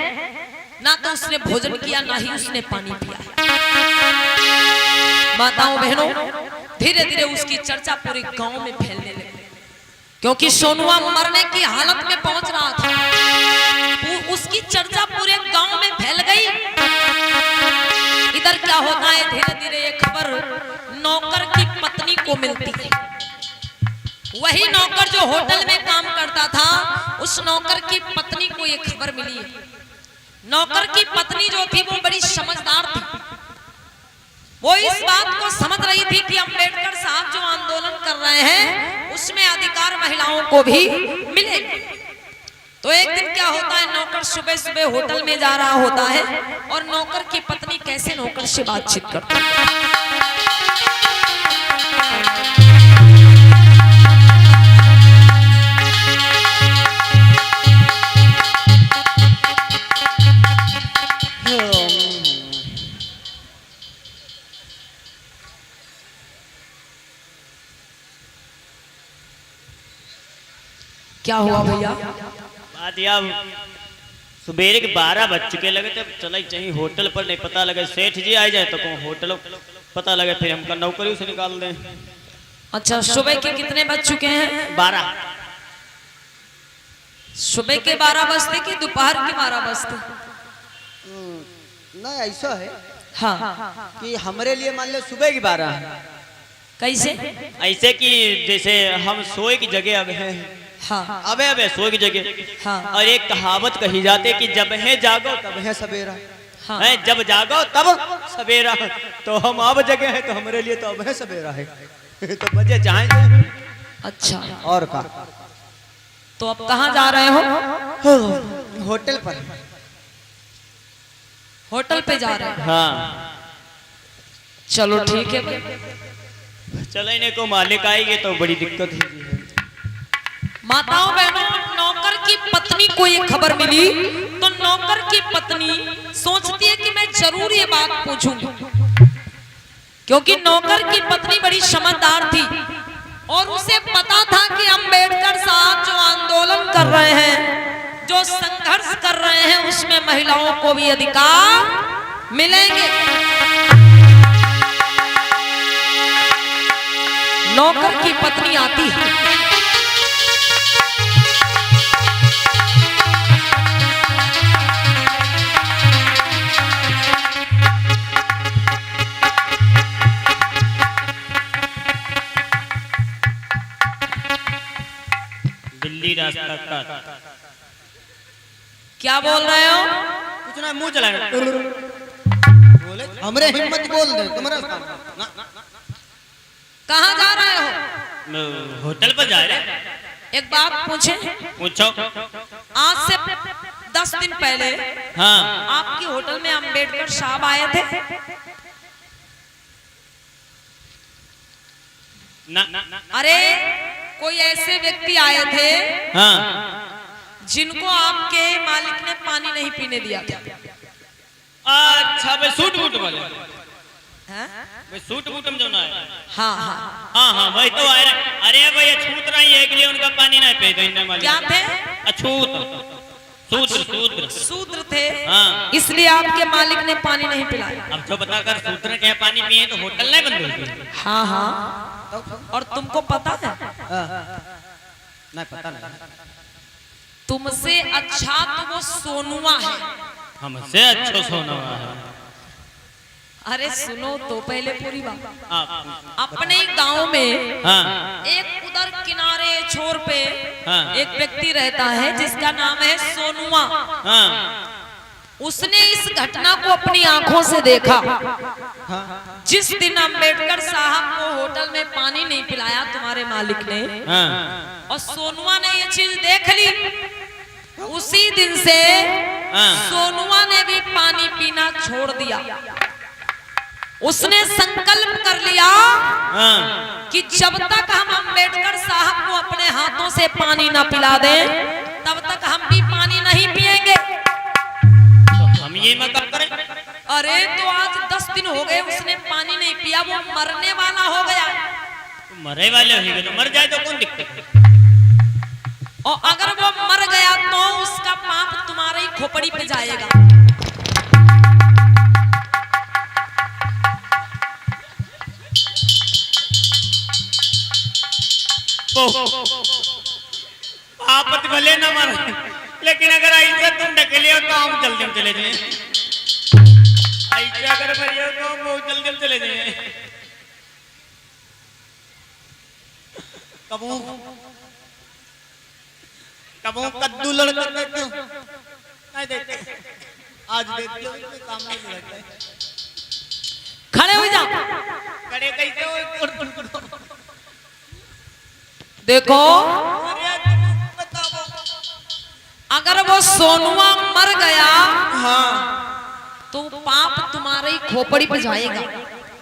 ना तो उसने भोजन किया ना ही उसने पानी पिया। माताओं बहनों, धीरे धीरे उसकी चर्चा पूरे गांव में फैलने लगी, क्योंकि सोनुआ मरने की हालत में पहुंच रहा था। उसकी चर्चा पूरे गांव में फैल गई। इधर क्या होता है, धीरे धीरे ये खबर नौकर की पत्नी को मिलती है। वही नौकर जो होटल में काम करता था, उस नौकर की पत्नी को ये खबर मिली है। नौकर की पत्नी जो थी वो बड़ी समझदार थी। वो इस बात को समझ रही थी कि अंबेडकर साहब जो आंदोलन कर रहे हैं उसमें अधिकार महिलाओं को भी मिलेंगे। तो एक दिन क्या होता है, नौकर सुबह सुबह होटल में जा रहा होता है और नौकर की पत्नी कैसे नौकर से बातचीत करती है। क्या हुआ भैया? बात यह सुबेरे के 12 बज चुके लगे, तब चले चाहिए होटल पर, नहीं पता लगे सेठ जी आ जाए तो कौन होटल पता लगे, फिर हमका नौकरी से निकाल दें। अच्छा, सुबह के कितने बज चुके हैं? 12। सुबह के 12 बजते कि दोपहर के 12 बजते? नहीं ऐसा है हाँ, कि हमारे लिए मान लो सुबह की 12 है। कैसे? ऐसे कि जैसे हम सोए की जगह अब है, हाँ, अबे सोए की जगह। हाँ, और एक कहावत कही जाती है कि जब है जागो तब है सवेरा। हाँ, है, जब जागो तब सवेरा। तो हम अब जगह है तो हमारे लिए तो अब है सवेरा है। तो बजे चाहे। अच्छा, और का तो अब कहाँ जा रहे हो? होटल पर। होटल पे जा रहे हैं? हाँ, चलो ठीक है भाई। चलने को मालिक आएंगे तो बड़ी दिक्कत है। माताओं बहनों, नौकर की पत्नी को ये खबर मिली तो नौकर की पत्नी सोचती है कि मैं जरूर ये बात पूछूंगी, क्योंकि नौकर की पत्नी बड़ी समझदार थी और उसे पता था कि अंबेडकर साहब जो आंदोलन कर रहे हैं, जो संघर्ष कर रहे हैं, उसमें महिलाओं को भी अधिकार मिलेंगे। नौकर की पत्नी आती है। दिल्ली रास्ता का क्या बोल रहे हो? कुछ ना, मुंह चलाएगा। हमरे हिम्मत बोल दे तुम्हारा ना, कहाँ जा रहे हो? होटल पर जा रहे। एक बात पूछे? पूछो। आज से 10 दिन पहले हाँ आपकी होटल में अम्बेडकर साहब आए थे? ना। अरे कोई ऐसे व्यक्ति आए थे हाँ जिनको आपके मालिक ने पानी नहीं पीने दिया था। अच्छा भाई सूट बूट वाले हैं? भाई सूट बूट में जो ना है। हाँ हाँ। हाँ हाँ वही तो आ रहा। अरे भैया छूत रही है के लिए उनका पानी ना पे देने वाले क्या थे? अछूत सूत्र सूत्र शूद्र थे। हाँ इसलिए आपके मालिक ने पानी नहीं पिलाया। अब तो बताकर सूत्र के यहाँ पानी पिए तो होटल नहीं बंद होगी। हाँ हाँ। और तुमको पता है नहीं पता नहीं। तुमसे अच्छा तो वो सोनुआ है। हमसे अच्छा सोना है। अरे सुनो तो पहले पूरी बात। आप अपने गांव में हाँ एक उधर किनारे छोर पे हाँ। एक व्यक्ति रहता है जिसका नाम है सोनुआ। हाँ उसने इस घटना को अपनी आंखों से देखा। जिस दिन अम्बेडकर साहब को होटल में पानी नहीं पिलाया तुम्हारे मालिक ने, हाँ और सोनुआ ने ये चीज देख ली, उसी दिन से हाँ। सोनुआ ने भी पानी पीना छोड़ दिया। उसने संकल्प कर लिया हाँ कि जब तक हम अम्बेडकर साहब को अपने हाथों से पानी ना पिला दें तब तक हम भी पानी नहीं पिएंगे। तो हम ये मतलब करें। अरे तो आज 10 दिन हो गए उसने पानी नहीं पिया, वो मरने वाला हो गया। तो मरे वाले होंगे तो मर जाए तो कौन दिक्कत है। और अगर वो मर गया तो उसका पाप तुम्हारे ही खोपड़ी पे जाएगा। आपत भले न मर, लेकिन अगर ऐसा तुम ढकेले हो तो हम जल्दी चले जाए। ऐसा अगर भरियो तो हम बहुत जल्दी चले जाए। कबू कबू कद्दू लड़का देते हो नहीं देते। आज देते हो काम नहीं लगता है। खड़े हो जाओ। खड़े कैसे हो? देखो अरे बताओ। अगर वो सोनुआ मर गया हाँ तो पाप तुम्हारे ही खोपड़ी पे जाएगा।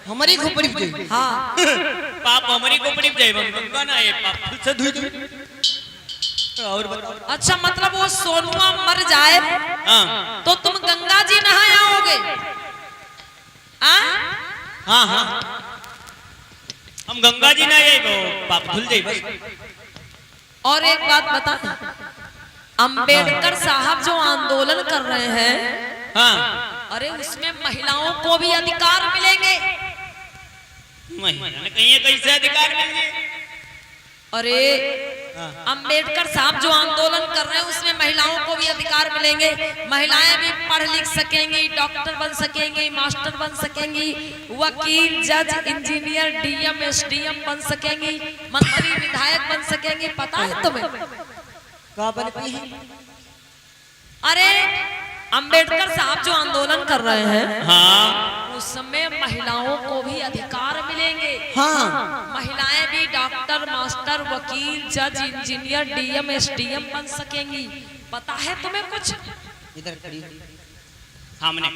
हमारी खोपड़ी पे। हाँ पाप हमारी खोपड़ी पे जाए। गंगा ना ये पाप से धुई और बताओ। अच्छा मतलब वो सोनुआ मर जाए हाँ तो तुम गंगा जी नहाए आओगे? हाँ हाँ हम गंगा जी ना ये वो पाप धुल जाए बस। और एक बात बता, अंबेडकर साहब जो आंदोलन कर रहे हैं, हाँ अरे उसमें महिलाओं को भी अधिकार मिलेंगे। महिला ने कहीं कैसे अधिकार मिलेंगे? अरे अंबेडकर साहब जो आंदोलन कर रहे हैं उसमें महिलाओं को भी अधिकार मिलेंगे। महिलाएं भी पढ़ लिख सकेंगी, डॉक्टर बन सकेंगी, मास्टर बन सकेंगी, वकील, जज, इंजीनियर, डीएम, एसडीएम बन सकेंगी, मंत्री, विधायक बन सकेंगी। पता है तुम्हें? अरे अंबेडकर साहब जो आंदोलन कर रहे हैं हाँ उसमें महिलाओं को भी अधिकार मिलेंगे। हाँ महिलाएं भी डॉक्टर, मास्टर, वकील, जज, इंजीनियर, डीएम, एसडीएम बन सकेंगी। पता है तुम्हें कुछ? इधर खड़ी हो। सामने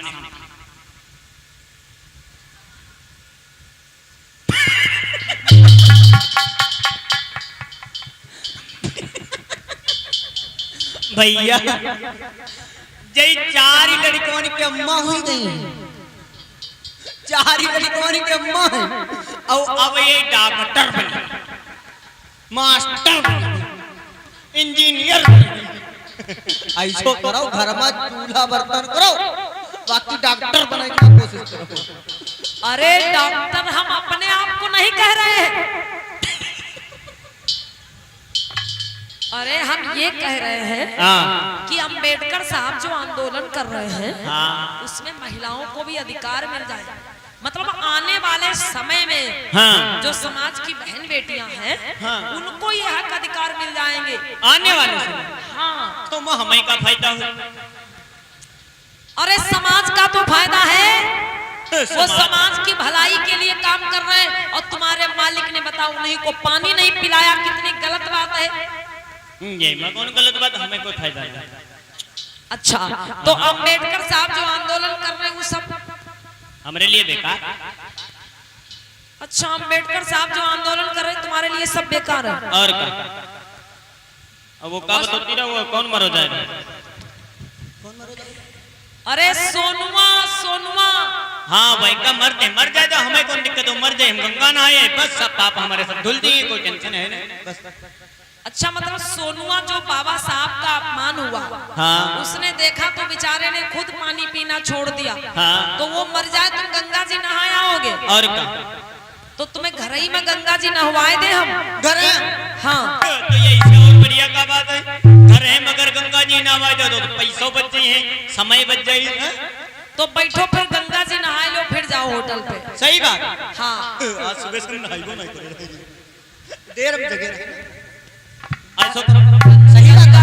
भैया जय चार ही लड़कियों की अम्मा हुई गई है। 4 ही लड़कियों की अम्मा है। और अब ये डॉक्टर बने, मास्टर बने, इंजीनियर ऐसो करो घर में चूल्हा बर्तन करो, बाकी डॉक्टर बनने की कोशिश करो। अरे डॉक्टर हम अपने आप को नहीं कह रहे हैं, अरे हम ये कह रहे हैं हाँ कि अंबेडकर साहब जो आंदोलन कर रहे हैं हाँ उसमें महिलाओं को भी अधिकार मिल जाए। मतलब आने वाले समय में हाँ जो समाज की बहन बेटियां हैं हाँ। उनको ये हक अधिकार मिल जाएंगे आने वाले समय। हाँ। तो हमें का फायदा हो? अरे समाज का तो फायदा है वो समाज की भलाई के लिए काम कर रहे हैं और तुम्हारे मालिक ने बताओ उन्हीं को पानी नहीं पिलाया, कितनी गलत बात है। ये मैं कौन गलत बात, हमें कोई फायदा नहीं। अच्छा तो अम्बेडकर साहब जो आंदोलन कर रहे हैं वो सब हमारे लिए बेकार। अच्छा अम्बेडकर साहब जो आंदोलन कर रहे हैं तुम्हारे लिए सब बेकार है। और क्या? अब वो कब तो तेरा वो कौन मरो जाएगा? अरे सोनुआ सोनुआ हाँ भाई का मर जाए तो हमें कौन दिक्कत हो, मर जाए हम गंगा नहाए बस, सब पाप हमारे सब धुल दिए, कोई टेंशन है नहीं बस। अच्छा मतलब सोनुआ जो बाबा साहब का अपमान हुआ, हाँ। उसने देखा तो बेचारे ने खुद पानी पीना छोड़ दिया, हाँ। तो वो मर जाए तुम गंगा जी नहाए आओगे? और क्या? तो तुम्हें घर ही में गंगा जी नहवाए दे हम घर है? हाँ तो ये इससे और बढ़िया का बात है, घर है मगर गंगा जी नहाए दो तो पैसों बच जाए, समय बच जाए। तो बैठो फिर गंगा जी नहाए लो, फिर जाओ होटल पे। सही बात। हाँ आज सुबह से नहाइबो नहीं करे, देर में जगह रहे। आज सो सही गंगा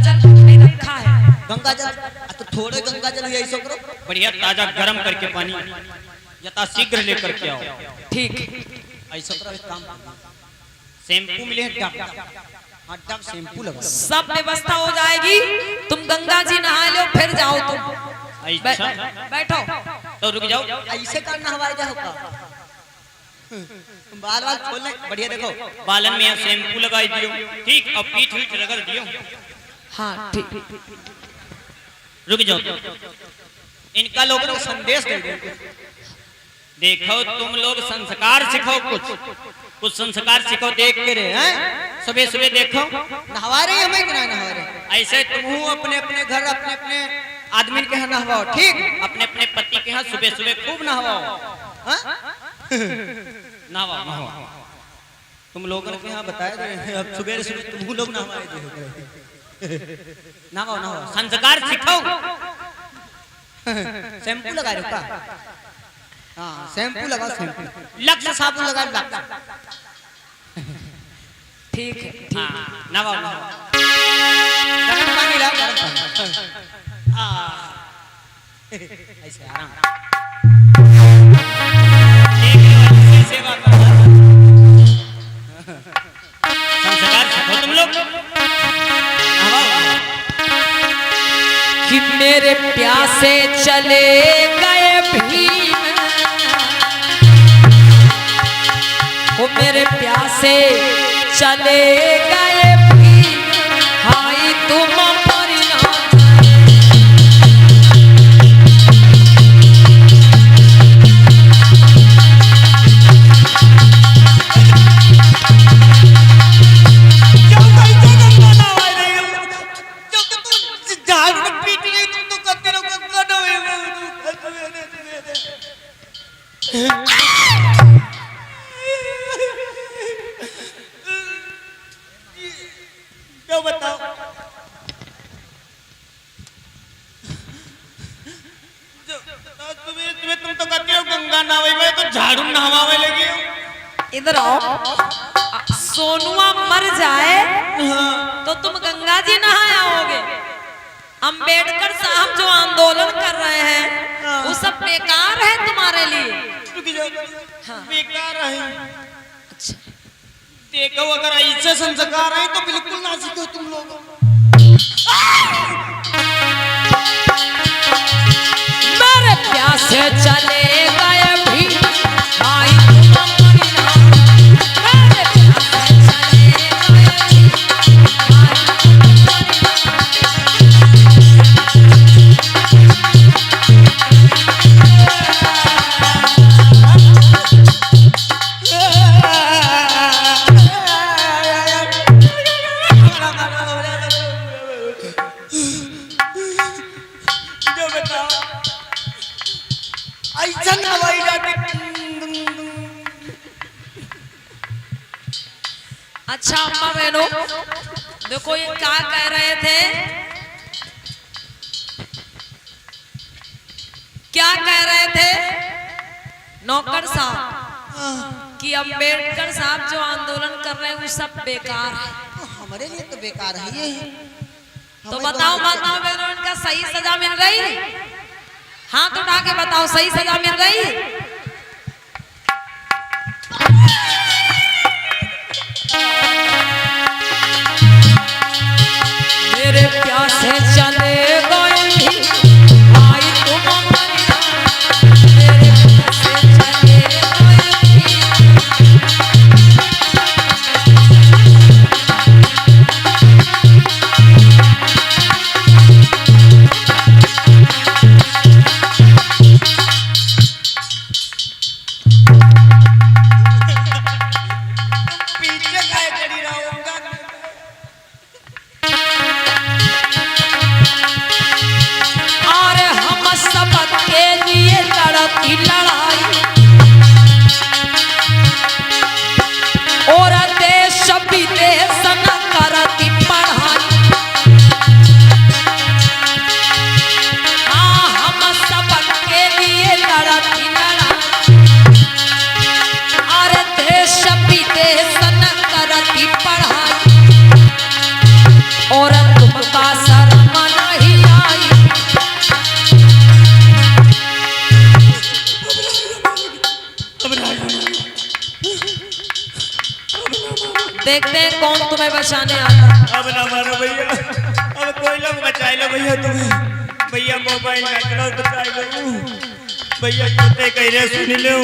जल में रखा है। गंगा जल तो थोड़े गंगा जल यही सो करो, बढ़िया ताजा गरम करके पानी यथा शीघ्र लेकर के आओ। ठीक ऐसा करो, एक काम शैम्पू मिले हैं डब, हाँ डब शैम्पू लगा। सब व्यवस्था हो जाएगी, तुम गंगा जी नहा लो फिर जाओ तुम। अच्छा बैठो तो रुक जाओ। ऐसे कर नहवाए जाओ का, बाल बाल खोल ले, बढ़िया देखो बालन में शैम्पू लगाई दियो, ठीक, और पीठ वीठ रगड़ दियो। हाँ ठीक। रुक जाओ, इनका लोगों को संदेश दे दो। देखो तुम लोग संस्कार सिखाओ, कुछ संस्कार सिखाओ, देख के रहे हैं सुबह सुबह देखो नहवा रहे हमें कि नहीं नहवा रहे? ऐसे तुम अपने अपने घर अपने अपने आदमी के यहाँ नहवाओ, ठीक? अपने अपने पति के यहाँ सुबह सुबह खूब नहवाओ। नहवाओ नहवाओ, तुम लोगों के यहाँ बताया गए, अब सुबह सुबह तुम लोग नहवाए नहवाओ नहवाओ, संस्कार सिखाओ। शैम्पू लगा रहे हो का? हाँ शैम्पू लगाओ, शैम्पू लक्ष्य साबुन लगा लक्ष्य। ठीक है ठीक। हाँ, नहवाओ नहवाओ, गर्म पानी लाओ, गर्म पानी। ऐसे आराम सेवा करना। संस्कार सिखाओ तुम लोग। कि मेरे प्यासे चले गए भीम, वो मेरे प्यासे चले गए भीम, हाय तुम परिणाम। क्यों बताओ? तुम तो कहते हो गंगा नहावे में, तो झाड़ू नहवावे लगे हो। इधर आओ। सोनुआ मर जाए तो तुम गंगा जी नहाए आओगे? अंबेडकर साहब जो आंदोलन कर रहे हैं वो सब बेकार है तुम्हारे लिए। हाँ। बेकार है। अच्छा देखो, अगर ऐसे संस्कार है तो बिल्कुल ना सीखो तुम लोग। मेरे प्यासे चले गए भी, आई तुम परिणाम। मेरे प्यासे चले गए भी, आई ऐसा नहवाई जाती। अच्छा अम्मा बहनों देखो ये क्या कह रहे थे, क्या कह रहे थे नौकर साहब कि अंबेडकर साहब जो आंदोलन कर रहे हैं वो सब बेकार है। हमारे लिए तो बेकार है ये। तो बताओ माताओं बहनों इनका सही सजा मिल रही? हाथ उठा के बताओ सही सजा मिल गई? मेरे प्यासे चले गए भाई तुम मरिया, मेरे प्यासे चले गए पीछे काय खड़ी रहूंगा। और हम सब के लिए लड़ती लड़ाई, और देश विदेश न करती पढ़ाई। हाँ हम सब के लिए लड़ती लड़ाई, और देश विदेश न करती पढ़ाई, और तुमका शर्म नहीं आई। देखते हैं कौन तुम्हें बचाने आता। अब ना मारो भैया, अब कोई लोग बचाए लो भैया तुम्हें। भैया मोबाइल ना चलाओ, बचाए लो भैया। कुत्ते कह रहे सुन लो,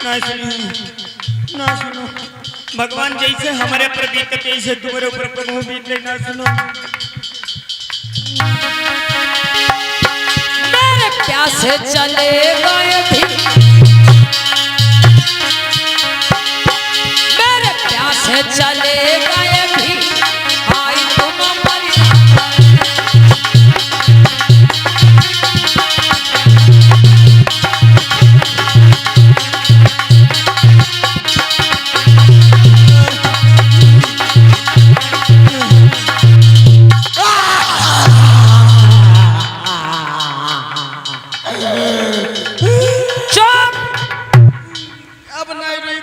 ना सुनो ना सुनो। भगवान जैसे हमारे पर बीतते ऐसे तुम्हारे ऊपर प्रभु बीते, ना सुनो। मेरे प्यासे चले गए भी, मेरे प्यासे चले गए भी भाई तुम मरिया। चुप! अब नहीं रही।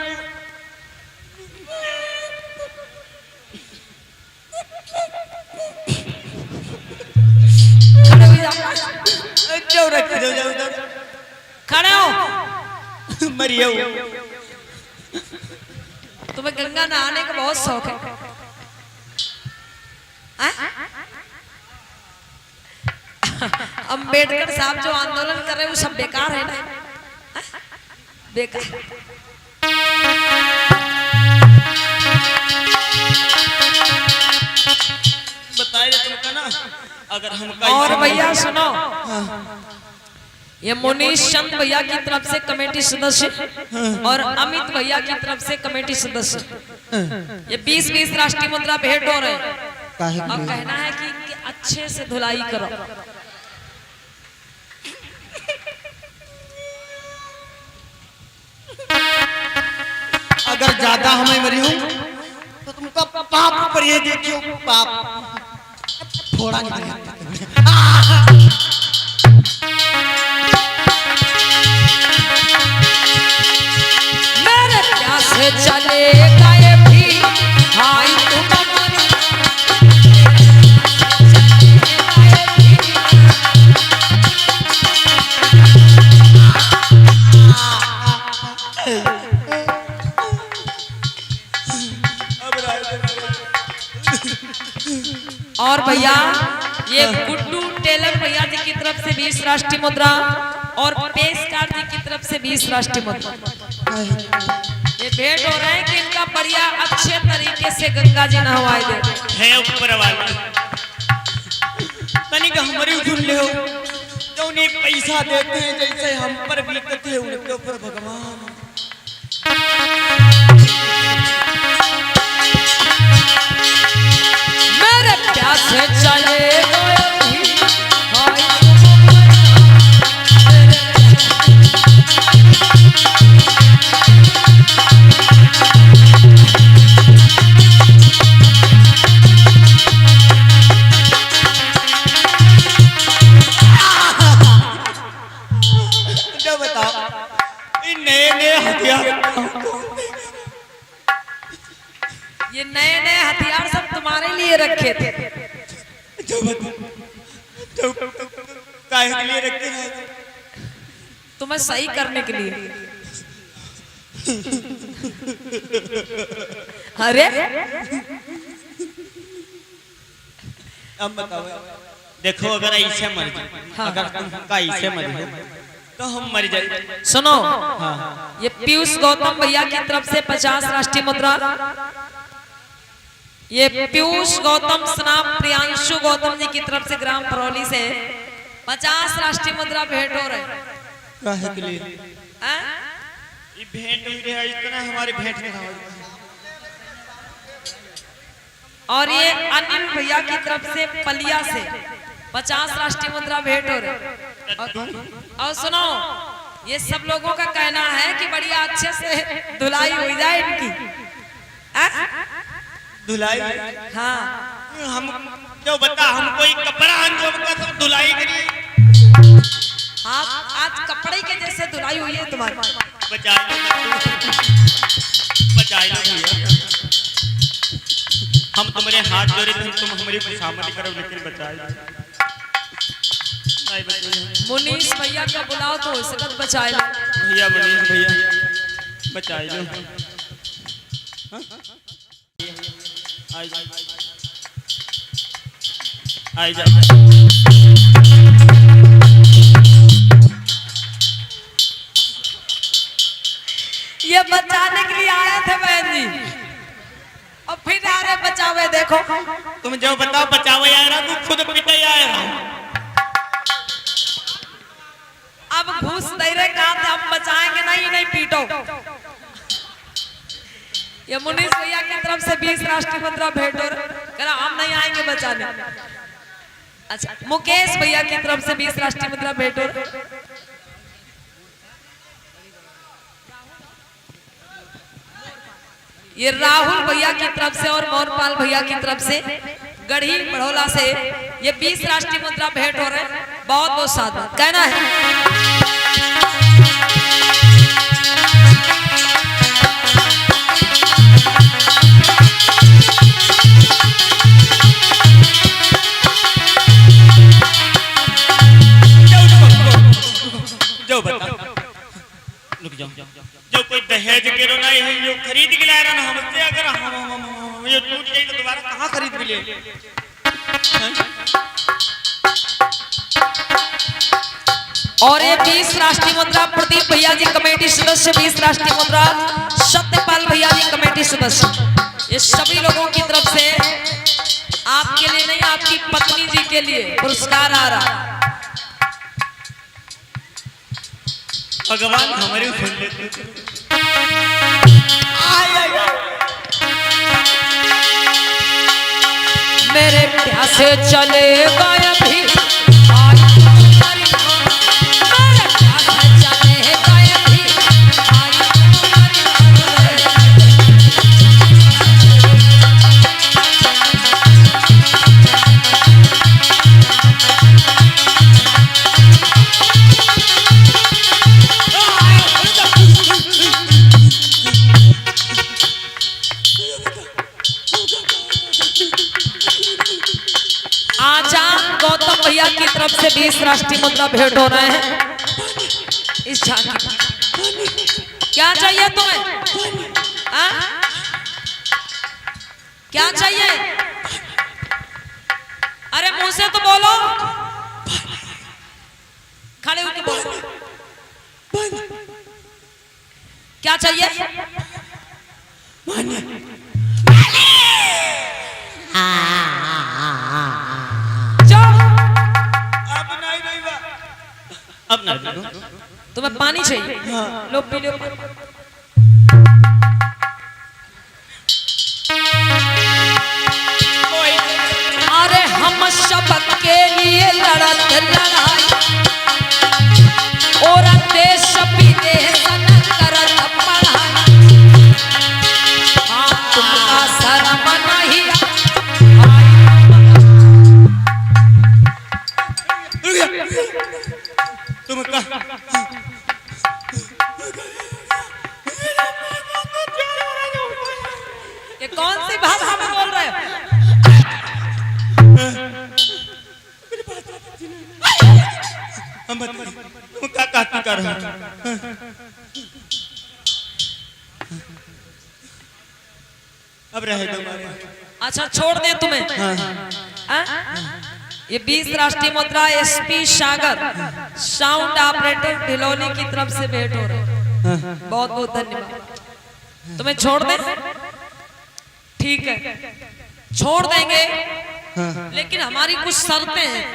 खड़े हो जाओ, जाओ रख दो, जाओ जाओ। खड़े हो। मरियो। तुम्हें गंगा नहाने का बहुत शौक है? अम्बेडकर साहब जो आंदोलन कर रहे हैं वो सब बेकार है ना? बेकार। बताए तुमका ना, अगर हम और भैया सुनो, ये मुनीश चंद भैया की तरफ से कमेटी सदस्य और अमित भैया की तरफ से कमेटी सदस्य, ये 20-20 राष्ट्रीय मुद्रा भेंट हो रहे हैं। और कहना है कि अच्छे से धुलाई करो। अगर ज्यादा हमें मरी हूँ तो तुमका पाप पर ये देखियो, पाप थोड़ा नहीं। मेरे प्यासे चले गए भी भाई तुम मरिया, चले गए भी। और भैया ये गुड्डू टेलर भैया जी की तरफ से 20 राष्ट्रीय मुद्रा और पेशकार जी की तरफ से 20 राष्ट्रीय मुद्रा ये भेंट हो रहे हैं कि इनका बढ़िया अच्छे तरीके से गंगा जी नहवाए दे। है ऊपर वाला तनिक हमारी सुन ले हो, जो उन्हें पैसा देते हैं जैसे हम पर बीतते हैं उनके ऊपर भगवान। मेरे प्यासे चले गए भी भाई जो बताओ इन नए हथियार, ये नए हथियार सब तुम्हारे लिए रखे थे। जो काहे के लिए रखे हैं? तुम्हें सही करने के लिए। अरे अब बताओ, देखो अगर ऐसे मर जाए, हाँ। अगर तुमका ऐसे मर जाए तो हम मर जाए। सुनो, हाँ ये पीयूष गौतम भैया की तरफ से 50 राष्ट्रीय मुद्रा, ये पीयूष गौतम स्नाप प्रियांशु गौतम जी की तरफ से ग्राम परौली से 50 राष्ट्रीय मुद्रा भेंट हो रहे काहे के लिए? हैं? ये भेंट हुई रहे इतना हमारे भेंट में रहा। और ये अनिल भैया की तरफ से पलिया से 50 राष्ट्रीय मुद्रा भेंट हो रहे। और सुनो, ये सब लोगों का कहना है कि बढ़िया अच्छे से धुलाई हो जाए इनकी। धुलाई? हाँ, हम जो बता, हम कोई कपड़ा अंजों का सब धुलाई करिए। आप आज कपड़े के जैसे धुलाई हुई है तुम्हारी। बचा लो भैया, हम तुम्हारे हाथ जोड़े थे, तुम हमारी खुशामद करो, लेकिन बचाए नहीं बचाए। मुनीश भैया का बुलाओ तो उसे मत बचाए लो। भैया बोलिए भैया, बचाए लो। आई जा। ये बचाने के लिए आए थे बहन जी, और फिर आ रहे बचावे। देखो तुम जो बताओ, बचावे आए रहा, तू खुद पिटे आए रहा। अब घूस दे रहे कहा थे हम बचाएंगे नहीं, नहीं पीटो। ये मुनीश भैया की तरफ से 20 राष्ट्रीय मुद्रा भेंट हो रहा, कह रहा हम नहीं आएंगे बचाने। अच्छा, मुकेश भैया की तरफ से 20 राष्ट्रीय मुद्रा भेंट हो रहा। ये राहुल भैया की तरफ से और मोहनपाल भैया की तरफ से गढ़ी बढ़ोला से ये 20 राष्ट्रीय मुद्रा भेंट हो रहे हैं। बहुत बहुत साधुवाद कहना है। जो बता, रुक जाओ। जो कोई दहेज के रो नहीं है, जो खरीद के लाया ना हमसे, अगर हम ये टूट गई तो दोबारा कहाँ खरीद के लिए? और ये 20 राष्ट्रीय मुद्रा प्रदीप भैया जी कमेटी सदस्य, 20 राष्ट्रीय मुद्रा सत्यपाल भैया जी कमेटी सदस्य, ये सभी लोगों की तरफ से आपके लिए नहीं, आपकी पत्नी जी के लिए पुरस्कार आ रहा। भगवान हमारे सुन लेते। मेरे प्यासे चले गए भी, मेरे प्यासे चले गए भी, गौतम भैया की तरफ से 20 राष्ट्रीय मुद्रा भेंट हो रहे हैं। इस झांकी क्या चाहिए तुम्हें? क्या चाहिए? अरे मुंह से तो बोलो, खड़े होके बोलो। क्या चाहिए? अब ना दो। तुम्हें पानी चाहिए? लो पी लो। अरे हम सबके लिए लड़त लड़ाई, और देश विदेश न करत पढ़ाई। हाँ, तुमका शर्म नहीं तुम ये कौन सी भाषा में बोल रहे हो? हम बता तुम का कहती कर अब रहे दो अच्छा छोड़ दे तुम्हें। हाँ? ये 20 राष्ट्रीय मुद्रा एसपी सागर साउंड ऑपरेटर ढिलौली की तरफ से भेंट हो रहे हैं। बहुत बहुत धन्यवाद। तुम्हें छोड़ दे? ठीक है छोड़ देंगे, लेकिन हमारी कुछ शर्तें हैं।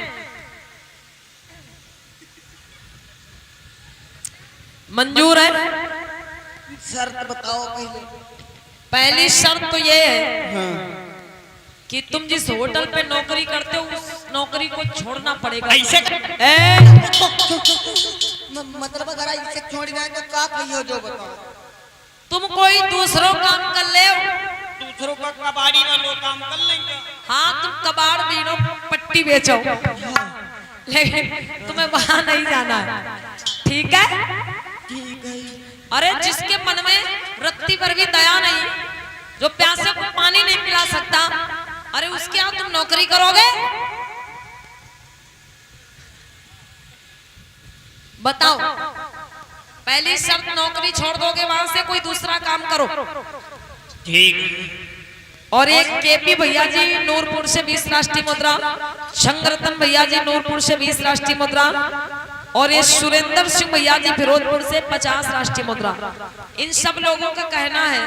मंजूर है? शर्त बताओ पहले। पहली शर्त तो ये है कि तुम जिस होटल पे नौकरी करते हो उस नौकरी को छोड़ना पड़ेगा। ऐसे मतलब अगर ऐसे छोड़ जाए तो क्या कहियो जो बताओ। तुम कोई दूसरों काम कर ले। दूसरों का कबाड़ी ना लो काम कर लेंगे। हाँ तुम कबाड़ बीनो पट्टी बेचो, लेकिन तुम्हें वहां नहीं जाना है। ठीक है? अरे जिसके मन में रत्ती भर भी दया नहीं, जो प्यासे को पानी नहीं पिला सकता, अरे उसके यहाँ तुम नौकरी करोगे? बताओ। पहली शर्त नौकरी छोड़ दोगे, वहां से कोई दूसरा काम करो। ठीक। और एक केपी भैया जी नूरपुर से 20 राष्ट्रीय मुद्रा, शंकरतन भैया जी नूरपुर से 20 राष्ट्रीय मुद्रा, और ये सुरेंद्र सिंह भैया जी फिरोजपुर से 50 राष्ट्रीय मुद्रा। इन सब लोगों का कहना है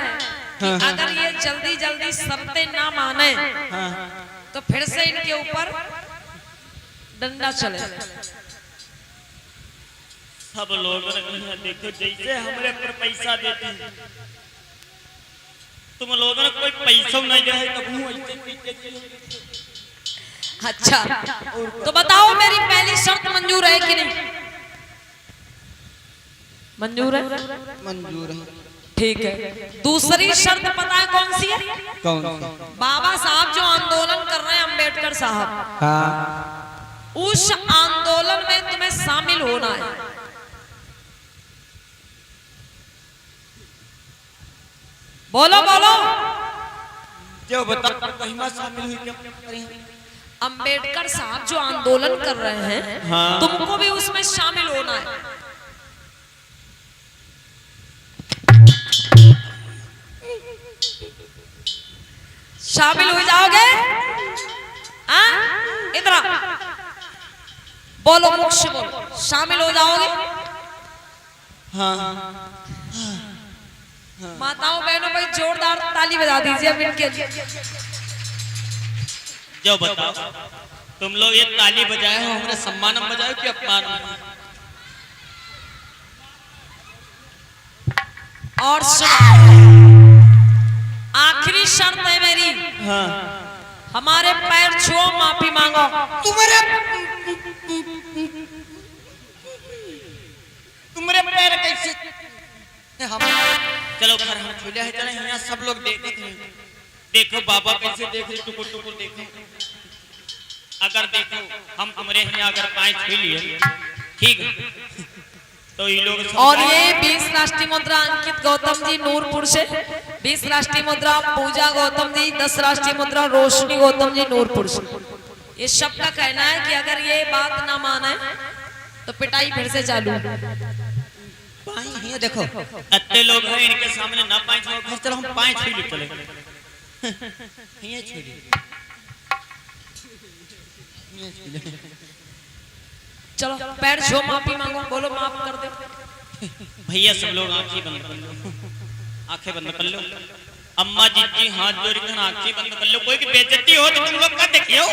कि अगर ये जल्दी जल्दी शर्तें ना माने तो फिर से इनके ऊपर डंडा चले। सब लोग देखो जैसे हमारे पर पैसा देते हैं, तुम लोगों ने कोई पैसा नहीं दिया है तो अच्छा तो बताओ मेरी पहली शर्त मंजूर है कि नहीं? मंजूर है? मंजूर है। ठीक है। दूसरी शर्त पता है कौन सी है? कौन? बाबा साहब जो आंदोलन कर रहे हैं, अंबेडकर साहब, हाँ। उस आंदोलन में तुम्हें शामिल होना है। बोलो बोलो। जो बता महिमा शामिल हुई क्या? अंबेडकर साहब जो आंदोलन कर रहे हैं, हाँ। तुमको भी उसमें शामिल होना है। शामिल हो जाओगे? इधर बोलो, मुख से बोलो, शामिल हो जाओगे? हाँ। माताओं बहनों भाई जोरदार ताली बजा दीजिए इनके लिए। जो बताओ तुम लोग ये ताली बजाए हो, हमारे सम्मान में बजाए कि अपमान में? और आखिरी शर्त है मेरी। हाँ। हमारे पैर छुओ, माफी मांगो। तुम्हारे पैर कैसे? हम चलो घर हम छूले है, चले यहाँ सब लोग देखते हैं। देखो बाबा कैसे देख रहे, टुकुर टुकुर देखो। अगर देखो हम तुम्हारे यहाँ अगर पाए छू लिए, ठीक है, तो ये लोग। और ये 20 राष्ट्रीय मुद्रा अंकित गौतम जी नूरपुर से, 20 राष्ट्रीय मुद्रा पूजा गौतम जी, 10 राष्ट्रीय मुद्रा रोशनी गौतम जी नूरपुर से। ये सबका कहना है कि अगर ये बात ना माने तो पिटाई फिर से चालू। ये देखो अत्ते लोग हैं, इनके सामने ना पाए छो। चलो हम पाए छू ले चले। ये छू ले। चलो पैर छो, माफी मांगो, बोलो माफ कर दे। भैया सब लोग आंखें बंद कर लो, आंखें बंद कर लो। अम्मा जी हाथ जोड़ कर आंखें बंद कर लो। कोई की बेइज्जती हो तो तुम लोग का देखियो।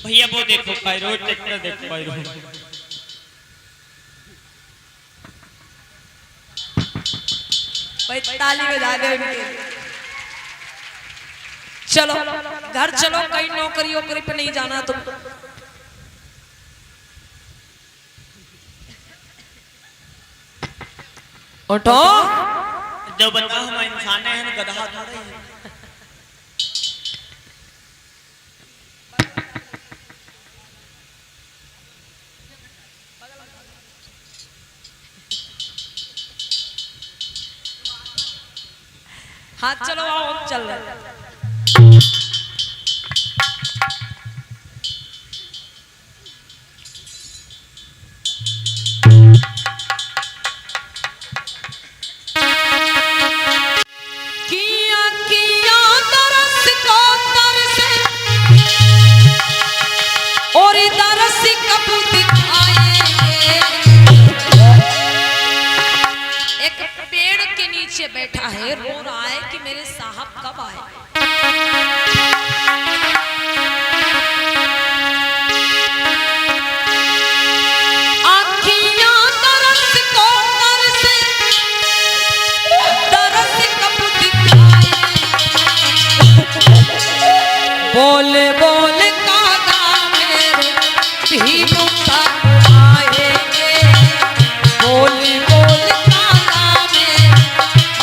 भैया वो देखो पायरो, ट्रैक्टर देखो पायरो। भाई ताली बजा दे इनके। चलो घर चलो, कहीं नौकरी वोकरी पे नहीं जाना तुम। उठो। जो बताओ हम इंसान हैं, गधा थोड़े हैं। हाथ चलो, आओ हम चल रहे हैं। नीचे बैठा है, रो रहा है कि मेरे साहब कब आए। आँखियाँ तरस को तरसे, तरस कब दिखाए। बोले बोले कागा मेरे भीम कब आएंगे। बोले बोले कागा मेरे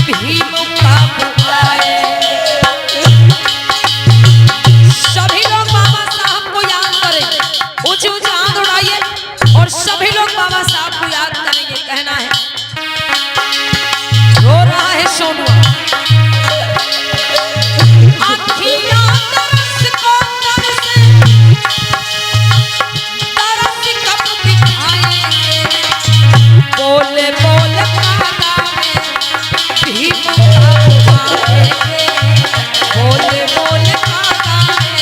भीम कब आएंगे। सभी लोग बाबा साहब को याद करें, ऊंचे ऊंचे हाथ उड़ाइए और सभी लोग बाबा साहब को याद करेंगे। कहना है, रो रहा है सोनुआ। आँखियाँ तरस को तरसे, तरस कब दिखाएंगे। बोले बोले कागा में भीम कब आएंगे। बोले बोले कागा में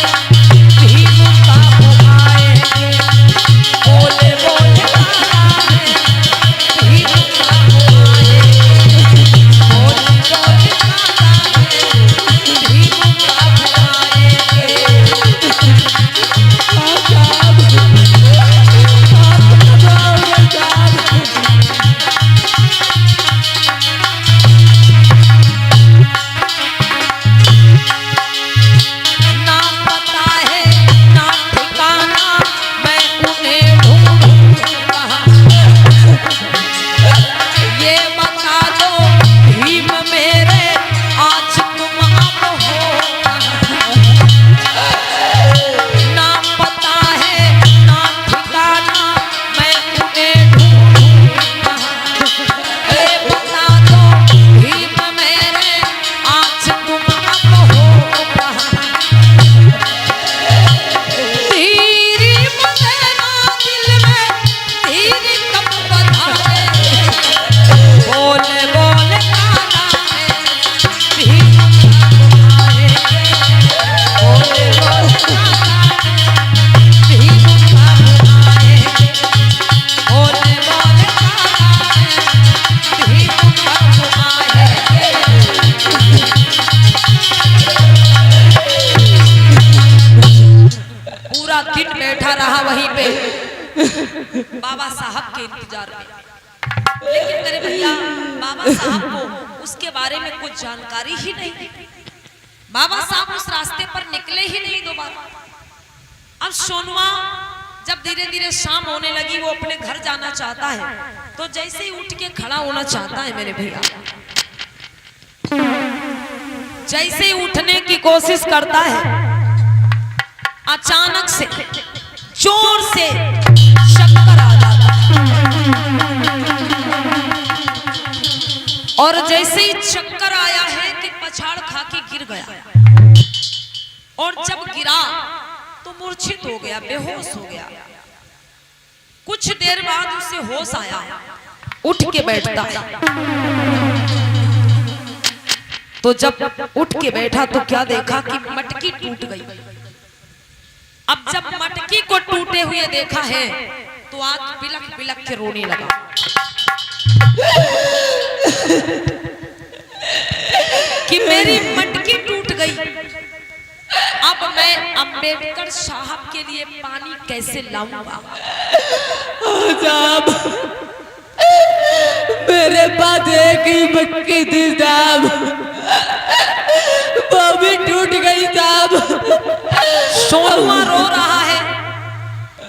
भीम कब आएंगे। बोले बोले कागा में भीम कब आएंगे। बोले बोले कागा में भीम कब आएंगे। ना पता है ना ठिकाना, मैं उन्हें ढूंढूं कहाँ। ये बता दो भीम मेरे, आज तुम अब हो कहाँ। ना पता है ना ठिकाना, मैं उन्हें ढूंढूं कहाँ। ये बता दो भीम मेरे, आज तुम अब हो कहाँ। तेरी मदना दिल में तेरी कब बधाए। बोले बोले कागा में भीम कब आएंगे। बोले बोले कागा में भीम कब आएंगे। बोले बोले कागा में भीम कब आएंगे। पूरा दिन बैठा रहा वहीं पे बाबा साहब के इंतजार में। लेकिन मेरे भैया, बाबा साहब को उसके बारे में कुछ जानकारी ही नहीं। बाबा साहब उस रास्ते पर निकले ही नहीं दोबारा। अब सोनुआ जब धीरे धीरे शाम होने लगी, वो अपने घर जाना चाहता है, तो जैसे ही उठ के खड़ा होना चाहता है मेरे भैया, जैसे ही उठने की कोशिश करता है, अचानक से जोर से चक्कर आ जाता है। और जैसे ही चक्कर आया है कि पछाड़ खा के गिर गया। और जब गिरा तो मूर्छित हो गया, बेहोश हो गया। कुछ देर बाद उसे होश आया, उठ के बैठता है। तो जब उठ के बैठा तो क्या देखा कि मटकी टूट गई। अब जब मटकी को टूटे हुए देखा है तो आज बिलख बिलख के रोने लगा कि मेरी मटकी टूट गई। अब मैं अंबेडकर साहब के लिए पानी कैसे लाऊंगा। साहब, मेरे पास एक ही मटकी थी साहब, वो भी टूट गई साहब। सोनुआ रो रहा है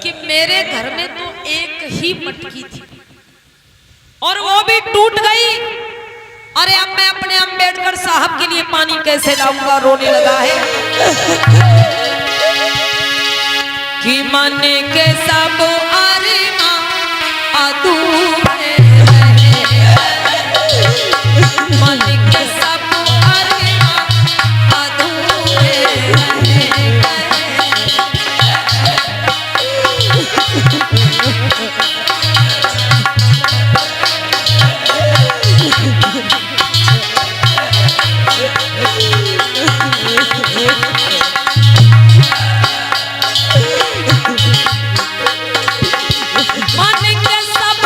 कि मेरे घर में तो एक ही मटकी थी और वो भी टूट गई। अरे अब मैं अपने अंबेडकर साहब के लिए पानी कैसे लाऊंगा। रोने लगा है कि मन के सब अरमां अधूरे रहे। मन के सब अरमां अधूरे रहे। मन के सब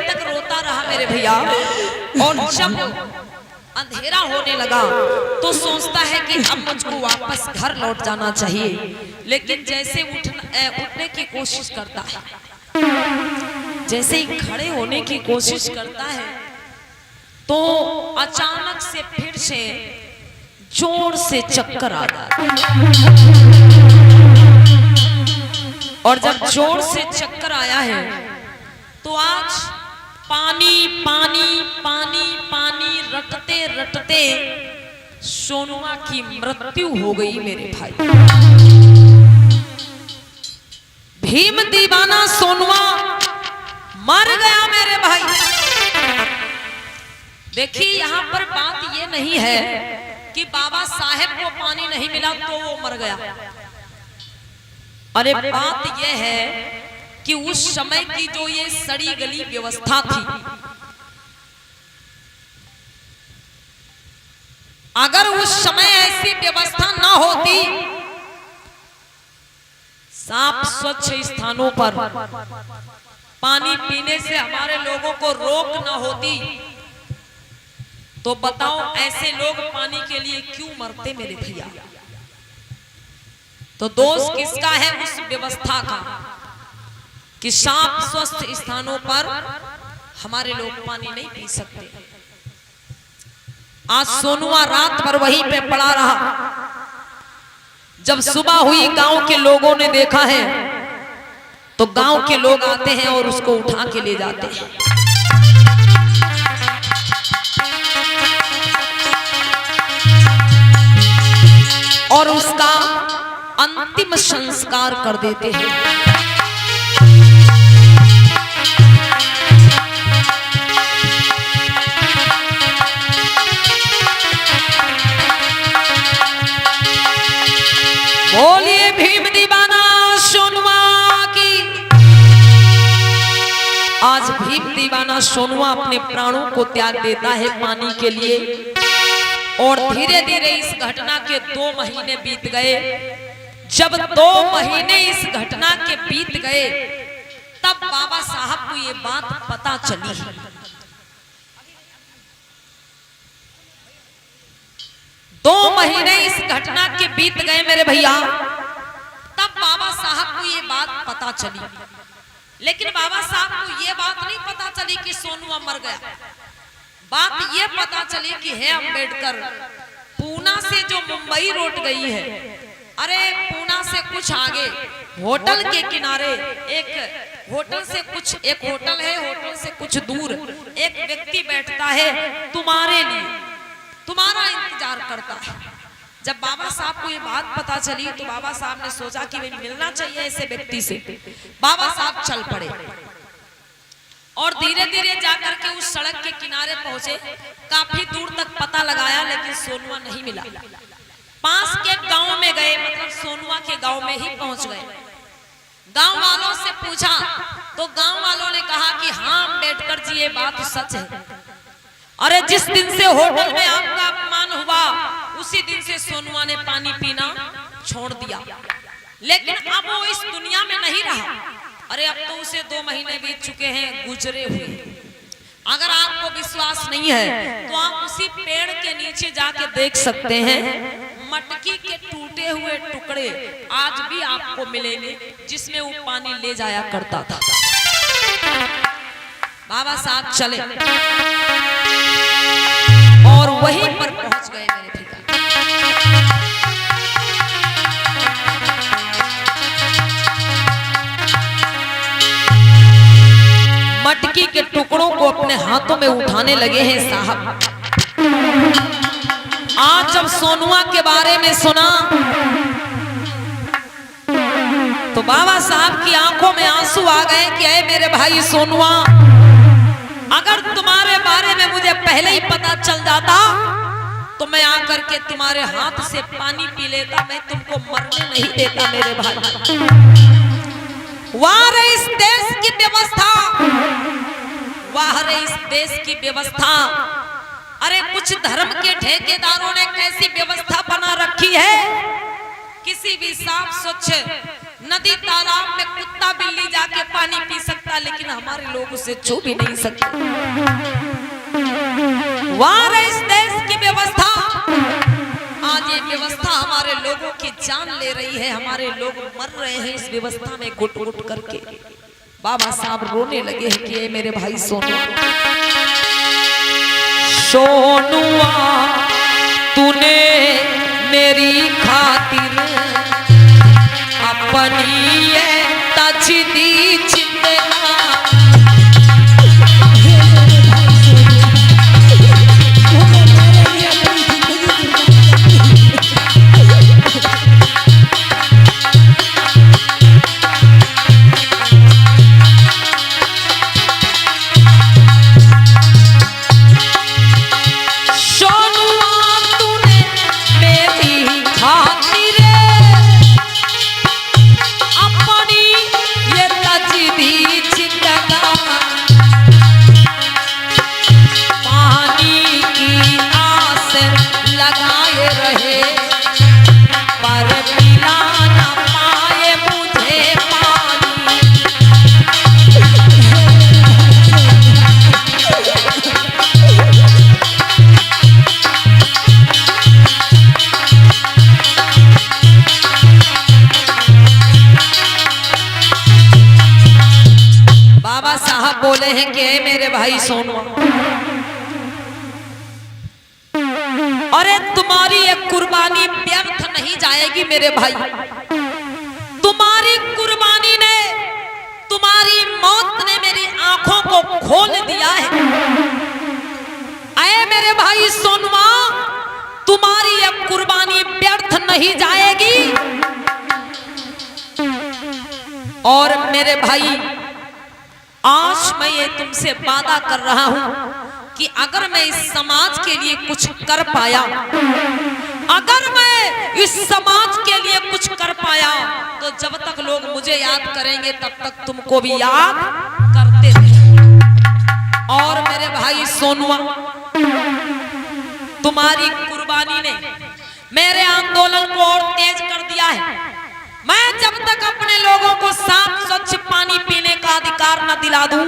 तक रोता रहा मेरे भैया। और जब अंधेरा होने लगा तो सोचता है कि अब मुझको वापस घर लौट जाना चाहिए, लेकिन जैसे उठने की कोशिश करता है, जैसे ही खड़े होने की कोशिश करता है तो अचानक से फिर से जोर से चक्कर आ जाता है। और जब जोर से चक्कर आया है तो आज पानी पानी पानी पानी रटते रटते सोनुआ की मृत्यु हो गई मेरे भाई। भीम दीवाना सोनुआ मर गया मेरे भाई। देखिए यहाँ पर बात ये नहीं है कि बाबा साहेब को पानी नहीं मिला तो वो मर गया। अरे बात यह है कि उस समय की जो ये सड़ी गली व्यवस्था थी, अगर उस समय ऐसी व्यवस्था ना होती, साफ स्वच्छ स्थानों पर पानी पीने से हमारे लोगों को रोक ना होती, तो बताओ ऐसे लोग पानी के लिए क्यों मरते मेरे भैया। तो दोष किसका है? उस व्यवस्था का कि साफ स्वस्थ स्थानों पर हमारे लोग पानी नहीं पी सकते। आज सोनुआ रात भर वहीं पे पड़ा रहा। जब सुबह हुई गांव के लोगों ने देखा है तो गांव के लोग आते हैं और उसको उठा के ले जाते हैं। और उसका अंतिम संस्कार कर देते हैं। बोलिए भीम दीवाना सोनुआ की। आज भीम दीवाना सोनुआ अपने प्राणों को त्याग देता है पानी के लिए। और धीरे धीरे इस घटना के 2 महीने बीत गए। जब 2 महीने इस घटना के बीत गए तब बाबा साहब को ये बात पता चली। 2 महीने इस घटना के बीत गए मेरे भैया, तब बाबा साहब को ये बात पता चली। लेकिन बाबा साहब को ये बात नहीं पता चली कि सोनुआ मर गया। बात ये पता चली कि है अंबेडकर पूना से जो मुंबई रोड गई है। अरे पूना से कुछ आगे होटल के किनारे एक होटल है, होटल से कुछ दूर एक व्यक्ति बैठता है, तुम्हारे लिए, तुम्हारा इंतजार करता है। जब बाबा साहब को ये बात पता चली तो बाबा साहब ने सोचा कि भाई मिलना चाहिए ऐसे व्यक्ति से। बाबा साहब चल पड़े और धीरे धीरे जाकर के उस सड़क के किनारे पहुंचे। काफी दूर तक पता लगाया लेकिन सोनुआ नहीं मिला। पास के गांव में गए, मतलब सोनुआ के गांव में ही पहुंच गए। गांव वालों से पूछा तो गांव वालों ने कहा कि हाँ अम्बेडकर जी ये बात सच है। अरे जिस दिन से होटल में आपका अपमान हुआ उसी दिन से सोनुआ ने पानी पीना छोड़ दिया। लेकिन अब वो इस दुनिया में नहीं रहा। अरे अब तो उसे 2 महीने बीत चुके हैं गुजरे हुए। अगर आपको विश्वास नहीं है तो आप उसी पेड़ के नीचे जाके देख सकते हैं। मटकी के टूटे हुए टुकड़े आज भी आपको मिलेंगे जिसमें वो पानी ले जाया करता था। बाबा साहब चले और वहीं पर पहुंच गए मेरे पिता। मटकी के टुकड़ों को अपने हाथों में उठाने लगे हैं साहब। आज जब सोनुआ के बारे में सुना तो बाबा साहब की आंखों में आंसू आ गए कि ऐ मेरे भाई सोनुआ, अगर तुम्हारे बारे में मुझे पहले ही पता चल जाता तो मैं आकर के तुम्हारे हाथ से पानी पी लेता, मैं तुमको मरने नहीं देता मेरे भाई। वाह रे इस देश की व्यवस्था, वाह रे इस देश की व्यवस्था। अरे कुछ धर्म के ठेकेदारों ने कैसी व्यवस्था बना रखी है, किसी भी साफ स्वच्छ नदी तालाब में कुत्ता बिल्ली जाके पानी पी सकता, लेकिन हमारे लोग उसे छू भी नहीं सकते। वार है इस देश की व्यवस्था, आज ये व्यवस्था हमारे लोगों की जान ले रही है, हमारे लोग मर रहे हैं इस व्यवस्था में घुट घुट करके। बाबा साहब रोने लगे हैं कि मेरे भाई सोनुआ, सोनुआ तूने मेरी खातिर अपनी ये तजदी जिंदगी बोले हैं कि मेरे भाई सोनुआ, अरे तुम्हारी ये कुर्बानी व्यर्थ नहीं जाएगी मेरे भाई। तुम्हारी कुर्बानी ने, तुम्हारी मौत ने मेरी आंखों को खोल दिया है। ऐ मेरे भाई सोनुआ, तुम्हारी ये कुर्बानी व्यर्थ नहीं जाएगी। और मेरे भाई, आज मैं ये तुमसे वादा कर रहा हूं कि अगर मैं इस समाज के लिए कुछ कर पाया, अगर मैं इस समाज के लिए कुछ कर पाया, तो जब तक लोग मुझे याद करेंगे तब तक तुमको भी याद करते रहेंगे। और मेरे भाई सोनुआ, तुम्हारी कुर्बानी ने मेरे आंदोलन को और तेज कर दिया है। मैं जब तक अपने लोगों को साफ स्वच्छ पानी पीने का अधिकार न दिला दूं,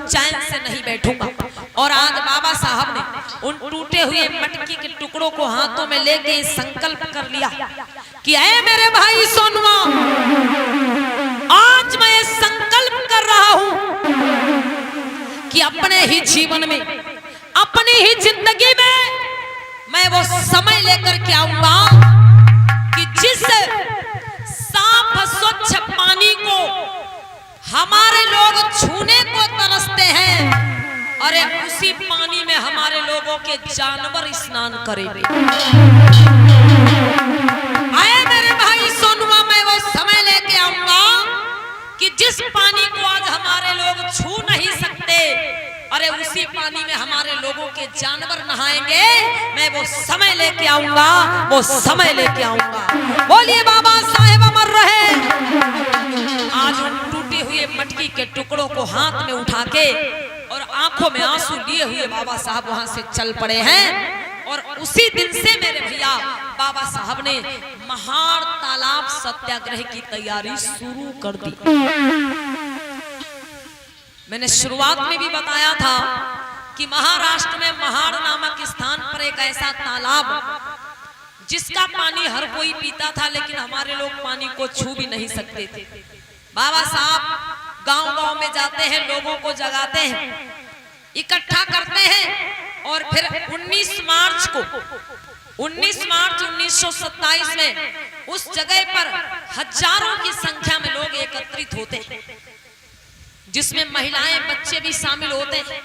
चैन से नहीं बैठूंगा। और आज बाबा साहब ने उन टूटे हुए मटकी के टुकड़ों को हाथों में लेके संकल्प कर लिया कि ऐ मेरे भाई सोनुआ, आज मैं ये संकल्प कर रहा हूं कि अपने ही जीवन में, अपनी ही जिंदगी में मैं वो समय लेकर के आऊंगा कि जिस साफ स्वच्छ पानी को हमारे लोग छूने को तरसते हैं, अरे उसी पानी में हमारे लोगों के जानवर स्नान करेंगे। आए मेरे भाई सोनुआ, मैं वो समय लेके आऊंगा कि जिस पानी को आज हमारे लोग छू नहीं सकते, अरे उसी पानी में हमारे लोगों के जानवर नहाएंगे। मैं वो समय लेके आऊंगा, वो समय लेके आऊंगा। बोलिए बाबा साहेब अमर रहे। आज उन टूटे हुए मटकी के टुकड़ों को हाथ में उठा के और आंखों में आंसू लिए हुए बाबा साहब वहां से चल पड़े हैं। और उसी दिन से मेरे भैया बाबा साहब ने महाड़ तालाब सत्याग्रह की तैयारी शुरू कर दी। मैंने शुरुआत में भी बताया था कि महाराष्ट्र में महाड़ नामक स्थान पर एक ऐसा तालाब जिसका पानी हर कोई पीता था, लेकिन हमारे लोग पानी को छू भी नहीं सकते थे। बाबा साहब गांव-गांव में जाते हैं, लोगों को जगाते हैं, इकट्ठा करते हैं और फिर 19 मार्च 1927 में उस जगह पर हजारों की संख्या में लोग एकत्रित होते हैं, जिसमें महिलाएं बच्चे भी शामिल होते हैं।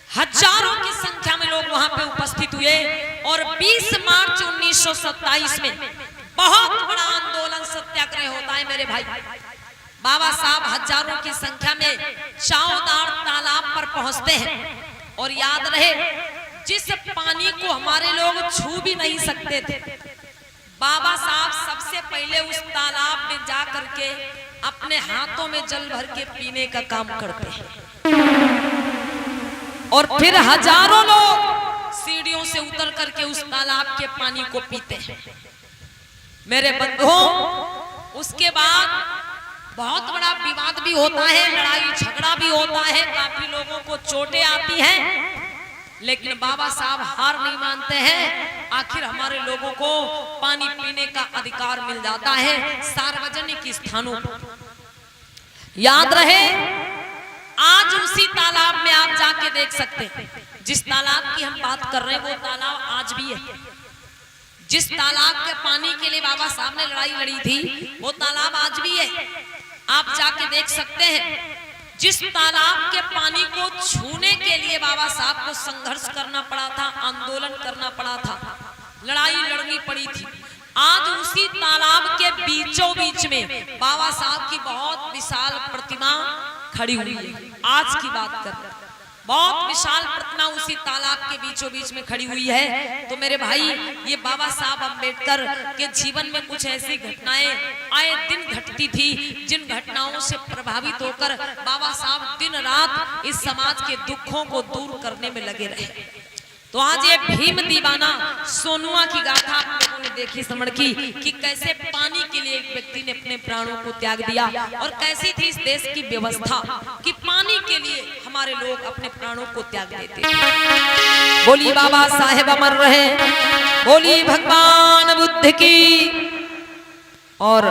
हजारों की संख्या में लोग वहां पे उपस्थित हुए और 20 मार्च 1927 में बहुत बड़ा आंदोलन सत्याग्रह होता है मेरे भाई। बाबा साहब हजारों की संख्या में चावदार तालाब पर पहुंचते हैं और याद रहे, जिस पानी को हमारे लोग छू भी नहीं सकते थे, बाबा साहब सबसे पहले उस तालाब में जा करके अपने हाथों में जल भर के पीने का काम करते हैं और फिर हजारों लोग सीढ़ियों से उतर करके उस तालाब के पानी को पीते हैं। मेरे बंधुओं, उसके बाद बहुत बड़ा विवाद भी होता है, लड़ाई झगड़ा भी होता है, काफी लोगों को चोटें आती हैं, लेकिन बाबा साहब हार नहीं मानते हैं। आखिर हमारे लोगों को पानी पीने का अधिकार मिल जाता है सार्वजनिक स्थानों पर। याद रहे, आज उसी तालाब में आप जाके देख सकते हैं। जिस तालाब की हम बात कर रहे हैं वो तालाब आज भी है। जिस तालाब के पानी के लिए बाबा साहब ने लड़ाई लड़ी थी वो तालाब आज भी है, आप जाके देख सकते हैं। जिस तालाब के पानी को छूने के लिए बाबा साहब को संघर्ष करना पड़ा था, आंदोलन करना पड़ा था, लड़ाई लड़नी पड़ी थी, आज उसी तालाब के बीचों बीच में बाबा साहब की बहुत विशाल प्रतिमा खड़ी हुई है। आज की बात कर रहे हैं, बहुत विशाल प्रतिमा उसी तालाब के बीचों बीच में खड़ी हुई है। तो मेरे भाई, ये बाबा साहब अम्बेडकर के जीवन में कुछ ऐसी घटनाएं आए दिन घटती थी, जिन घटनाओं से प्रभावित होकर बाबा साहब दिन रात इस समाज के दुखों को दूर करने में लगे रहे। तो आज ये भीम दीवाना सोनुआ की गाथा आप लोगों ने देखी समझ की कि कैसे पानी के लिए एक व्यक्ति ने अपने प्राणों को त्याग दिया और कैसी थी इस देश की व्यवस्था कि पानी के लिए हमारे लोग अपने प्राणों को त्याग देते। बोली बाबा साहेब अमर रहे, बोली भगवान बुद्ध की। और